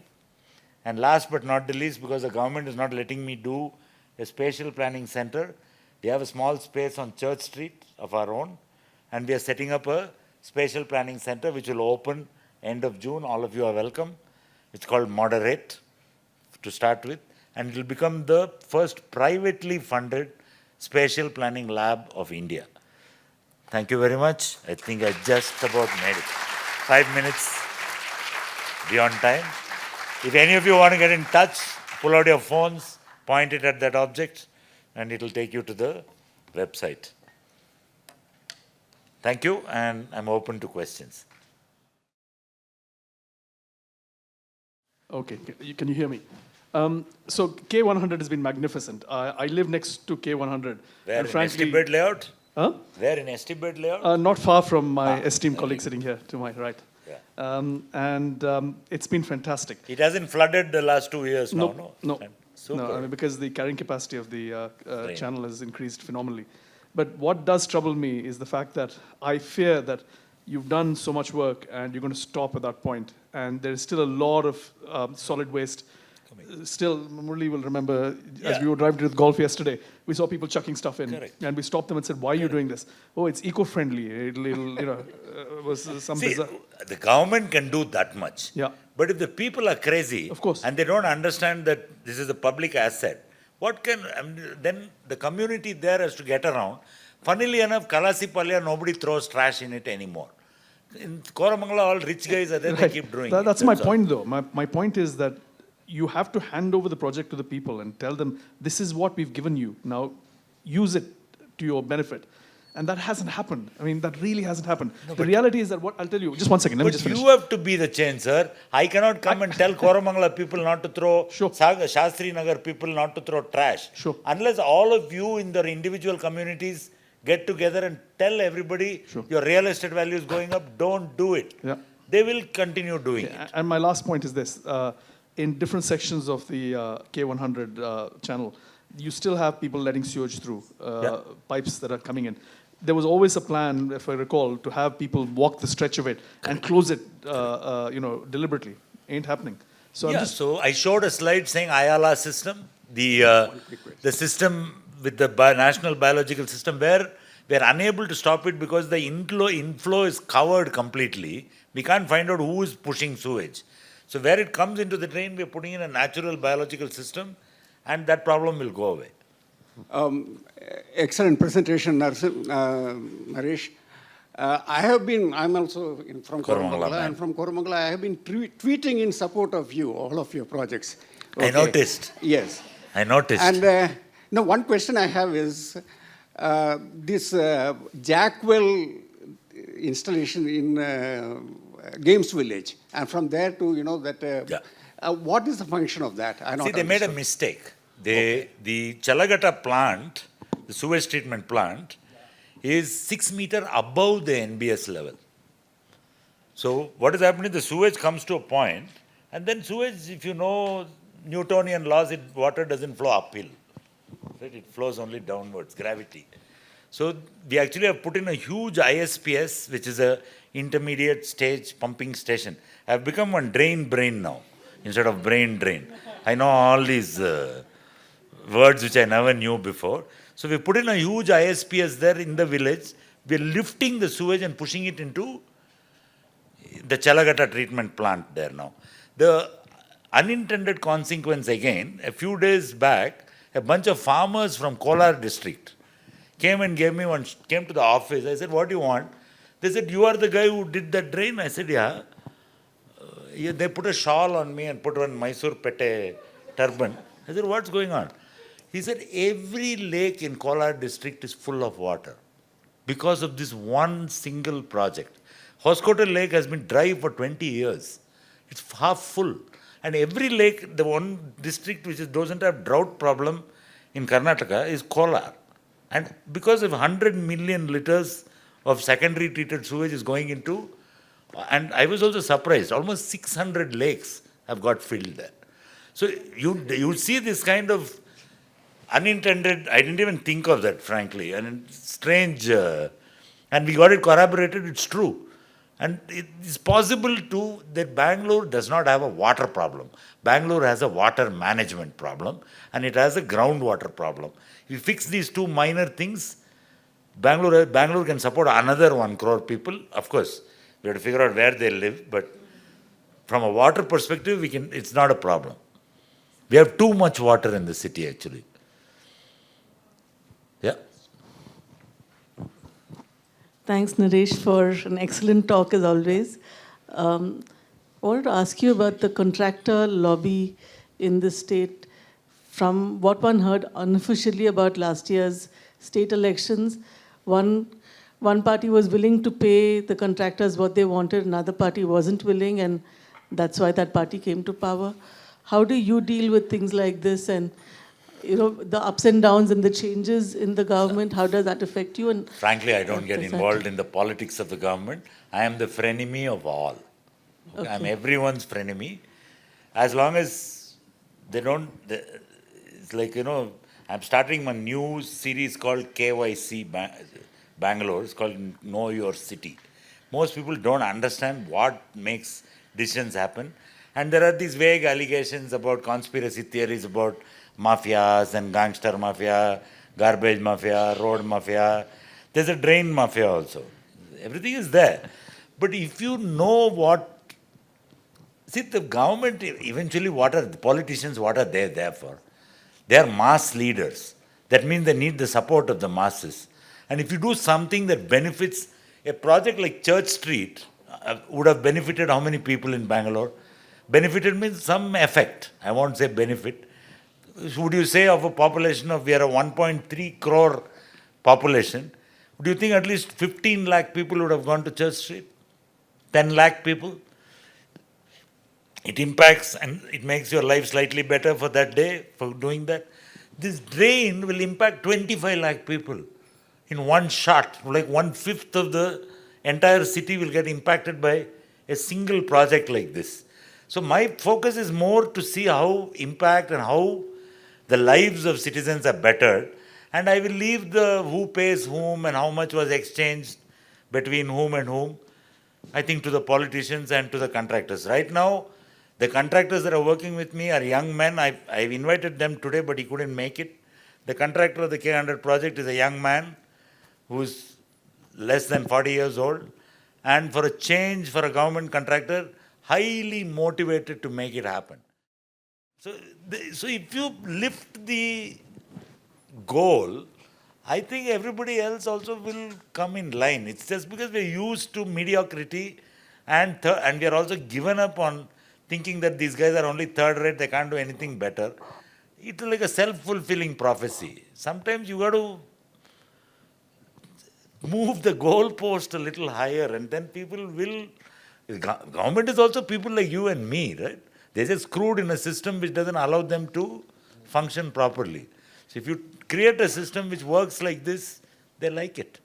And last but not the least, because the government is not letting me do a spatial planning center, we have a small space on Church Street of our own, and we are setting up a spatial planning center which will open end of June. All of you are welcome. It's called Moderate to start with, and it will become the first privately funded spatial planning lab of India. Thank you very much. I think I just about made it. 5 minutes beyond time. If any of you want to get in touch, pull out your phones, point it at that object, and it will take you to the website. Thank you, and I'm open to questions. Okay, can you hear me? So K100 has been magnificent. I live next to K100. Where, and in frankly, Estibed layout? Huh? Where, in Estibed layout? Not far from my esteemed colleague sitting here to my right. Yeah. It's been fantastic. It hasn't flooded the last 2 years now, no? No. Super. No, I mean, because the carrying capacity of the channel has increased phenomenally. But what does trouble me is the fact that I fear that you've done so much work and you're going to stop at that point. And there's still a lot of solid waste. Still, Murli will remember, as we were driving to the golf yesterday, we saw people chucking stuff in. Correct. And we stopped them and said, why are you doing this? Oh, it's eco-friendly. It'll was some See, bizarre. the government can do that much. Yeah. But if the people are crazy, Of course. and they don't understand that this is a public asset, then the community there has to get around. Funnily enough, Kalasipalya, nobody throws trash in it anymore. In Koramangala, all rich guys are there, they keep doing it. That's my all. point, though. My point is that you have to hand over the project to the people and tell them, this is what we've given you. Now, use it to your benefit. And that hasn't happened. I mean, that really hasn't happened. The reality is that I'll tell you, just 1 second, let me But just finish. you have to be the change, sir. I cannot come and tell Koramangala people not to throw, Sure. Shastri Nagar people not to throw trash. Sure. Unless all of you in the individual communities get together and tell everybody Sure. your real estate value is going up, don't do it. Yeah. They will continue doing it. And my last point is this. In different sections of the K100 channel, you still have people letting sewage through, pipes that are coming in. There was always a plan, if I recall, to have people walk the stretch of it and close it, deliberately. Ain't happening. So So I showed a slide saying Ayala system, the system with the national biological system, where we are unable to stop it because the inflow is covered completely. We can't find out who is pushing sewage. So where it comes into the drain, we're putting in a natural biological system, and that problem will go away. Excellent presentation, Naresh. I'm also from Koramangala, Koramangala, man. and from Koramangala, I have been tweeting in support of you, all of your projects. I noticed. Yes. I noticed. And now one question I have is this Jackwell installation in Games Village, and from there to, what is the function of that? See, they made a mistake. The Chalagata plant, the sewage treatment plant, is 6 meters above the NBS level. So what is happening, the sewage comes to a point, and then sewage, if you know Newtonian laws, water doesn't flow uphill. Right? It flows only downwards, gravity. So we actually have put in a huge ISPS, which is a intermediate stage pumping station. I have become one drain brain now, instead of brain drain. I know all these words which I never knew before. So we put in a huge ISPS there in the village. We're lifting the sewage and pushing it into the Chalagata treatment plant there now. The unintended consequence again, a few days back, a bunch of farmers from Kolar district came to the office. I said, what do you want? They said, you are the guy who did that drain? I said, yeah. They put a shawl on me and put one Mysore pete turban. I said, what's going on? He said, every lake in Kolar district is full of water because of this one single project. Hoskote Lake has been dry for 20 years. It's half full. And every lake, the one district which doesn't have drought problem in Karnataka is Kolar. And because of 100 million liters of secondary treated sewage is going into, and I was also surprised, almost 600 lakes have got filled there. So you see this kind of unintended, I didn't even think of that, frankly, and it's strange, and we got it corroborated, it's true. And it is possible that Bangalore does not have a water problem. Bangalore has a water management problem, and it has a groundwater problem. If you fix these two minor things, Bangalore can support another 1 crore people. Of course, we have to figure out where they live, but from a water perspective, it's not a problem. We have too much water in the city, actually. Yeah. Thanks, Naresh, for an excellent talk as always. I wanted to ask you about the contractor lobby in the state. From what one heard unofficially about last year's state elections, one party was willing to pay the contractors what they wanted, another party wasn't willing, and that's why that party came to power. How do you deal with things like this, and the ups and downs and the changes in the government? How does that affect you? And Frankly, I don't get involved in the politics of the government. I am the frenemy of all. Okay. I'm everyone's frenemy. As long as they don't, it's like, I'm starting my new series called KYC Bangalore. It's called Know Your City. Most people don't understand what makes decisions happen. And there are these vague allegations about conspiracy theories about mafias and gangster mafia, garbage mafia, road mafia. There's a drain mafia also. Everything is there. But if you know the government eventually, the politicians, what are they there for? They are mass leaders. That means they need the support of the masses. And if you do something that benefits, a project like Church Street would have benefited how many people in Bangalore? Benefited means some effect. I won't say benefit. Would you say of a population we are a 1.3 crore population, would you think at least 15 lakh people would have gone to Church Street? 10 lakh people? It impacts and it makes your life slightly better for that day, for doing that. This drain will impact 25 lakh people in one shot. Like 1/5 of the entire city will get impacted by a single project like this. So my focus is more to see how impact and how the lives of citizens are bettered, and I will leave the who pays whom and how much was exchanged between whom and whom, I think, to the politicians and to the contractors. Right now, the contractors that are working with me are young men. I've invited them today, but he couldn't make it. The contractor of the K100 project is a young man who's less than 40 years old. And for a change, for a government contractor, highly motivated to make it happen. So, so if you lift the goal, I think everybody else also will come in line. It's just because we're used to mediocrity and we are also given up on thinking that these guys are only third rate, they can't do anything better. It's like a self-fulfilling prophecy. Sometimes you got to move the goalpost a little higher, and then people will. Government is also people like you and me, right? They're just screwed in a system which doesn't allow them to function properly. So if you create a system which works like this, they like it.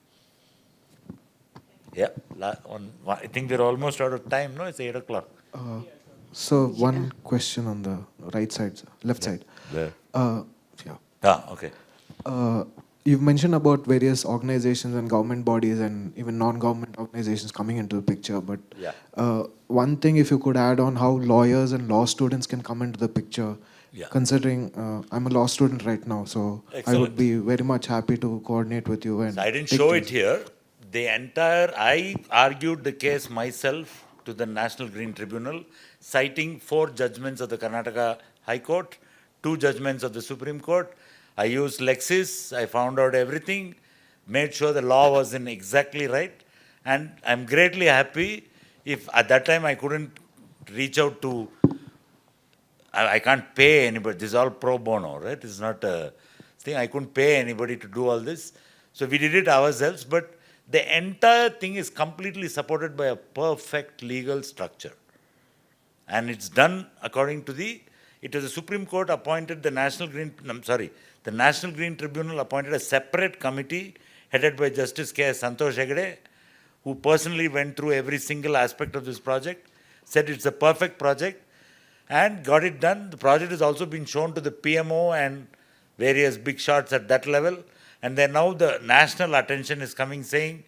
Yeah, I think we're almost out of time. No, it's 8 o'clock. So one question on the right side, sir. Left side. There. Yeah. Okay. You've mentioned about various organizations and government bodies and even non-government organizations coming into the picture. But Yeah. one thing, if you could add on how lawyers and law students can come into the picture, Yeah. considering I'm a law student right now, so I Excellent. would be very much happy to coordinate with you. And So I didn't take show things- it here. I argued the case myself to the National Green Tribunal, citing 4 judgments of the Karnataka High Court, 2 judgments of the Supreme Court. I used Lexis, I found out everything, made sure the law was in exactly right, and I'm greatly happy if at that time I couldn't reach out to, I can't pay anybody, this is all pro bono, right? It's not a thing, I couldn't pay anybody to do all this. So we did it ourselves, but the entire thing is completely supported by a perfect legal structure. And it's done according to it was the Supreme Court appointed the National Green Tribunal appointed a separate committee headed by Justice K.S. Santosh Hegde, who personally went through every single aspect of this project, said it's a perfect project, and got it done. The project has also been shown to the PMO and various big shots at that level. And then now the national attention is coming saying,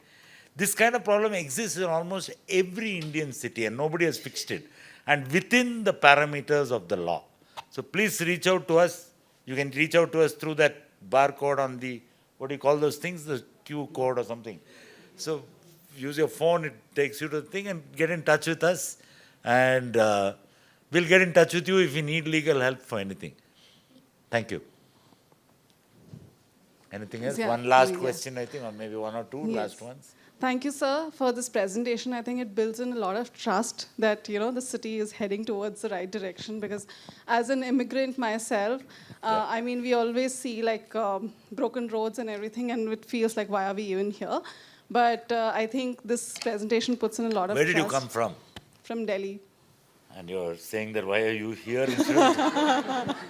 this kind of problem exists in almost every Indian city and nobody has fixed it. And within the parameters of the law. So please reach out to us. You can reach out to us through that barcode on the, what do you call those things? The Q code or something. So use your phone, it takes you to the thing, and get in touch with us. And we'll get in touch with you if you need legal help for anything. Thank you. Anything else? Yeah, One last yeah. question, I think, or maybe one or two last ones. Thank you, sir, for this presentation. I think it builds in a lot of trust that the city is heading towards the right direction. Because as an immigrant myself, I mean, we always see like broken roads and everything, and it feels like, why are we even here? But I think this presentation puts in a lot of Where trust. did you come from? From Delhi. And you're saying that why are you here?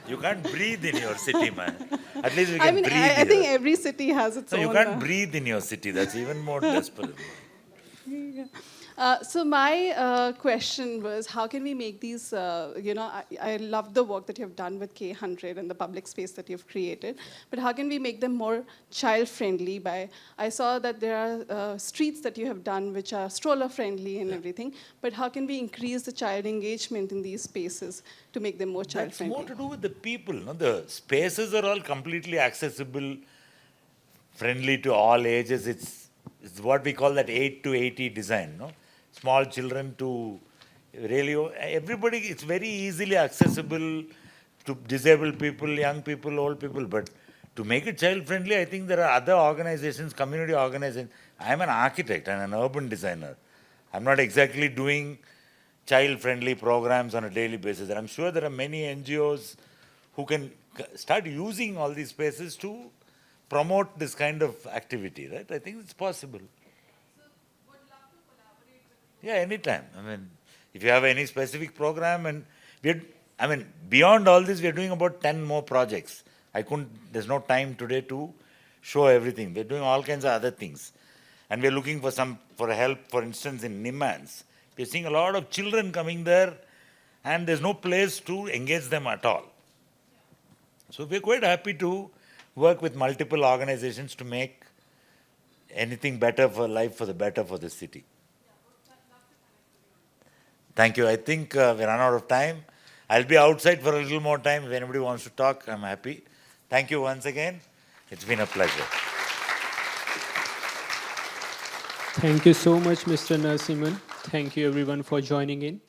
You can't breathe in your city, man. At least we can I mean, breathe I think here. every city has its No, own. you can't breathe in your city. That's even more desperate. So my question was, how can we make these, I love the work that you've done with K100 and the public space that you've created, but how can we make them more child-friendly I saw that there are streets that you have done which are stroller-friendly and everything, but how can we increase the child engagement in these spaces to make them more That's child-friendly? more to do with the people. No? The spaces are all completely accessible, friendly to all ages. It's what we call that 8 to 80 design. No? Small children to really, everybody, it's very easily accessible to disabled people, young people, old people. But to make it child-friendly, I think there are other organizations, community organizations. I'm an architect and an urban designer. I'm not exactly doing child-friendly programs on a daily basis. And I'm sure there are many NGOs who can start using all these spaces to promote this kind of activity, right? I think it's possible. Yeah, anytime. I mean, if you have any specific program, and beyond all this, we're doing about 10 more projects. There's no time today to show everything. We're doing all kinds of other things. And we're looking for help, for instance, in Nimmans. We're seeing a lot of children coming there, and there's no place to engage them at all. So we're quite happy to work with multiple organizations to make anything better for life, for the better for the city. Thank you. I think we run out of time. I'll be outside for a little more time. If anybody wants to talk, I'm happy. Thank you once again. It's been a pleasure. Thank you so much, Mr. Narasimhan. Thank you everyone for joining in.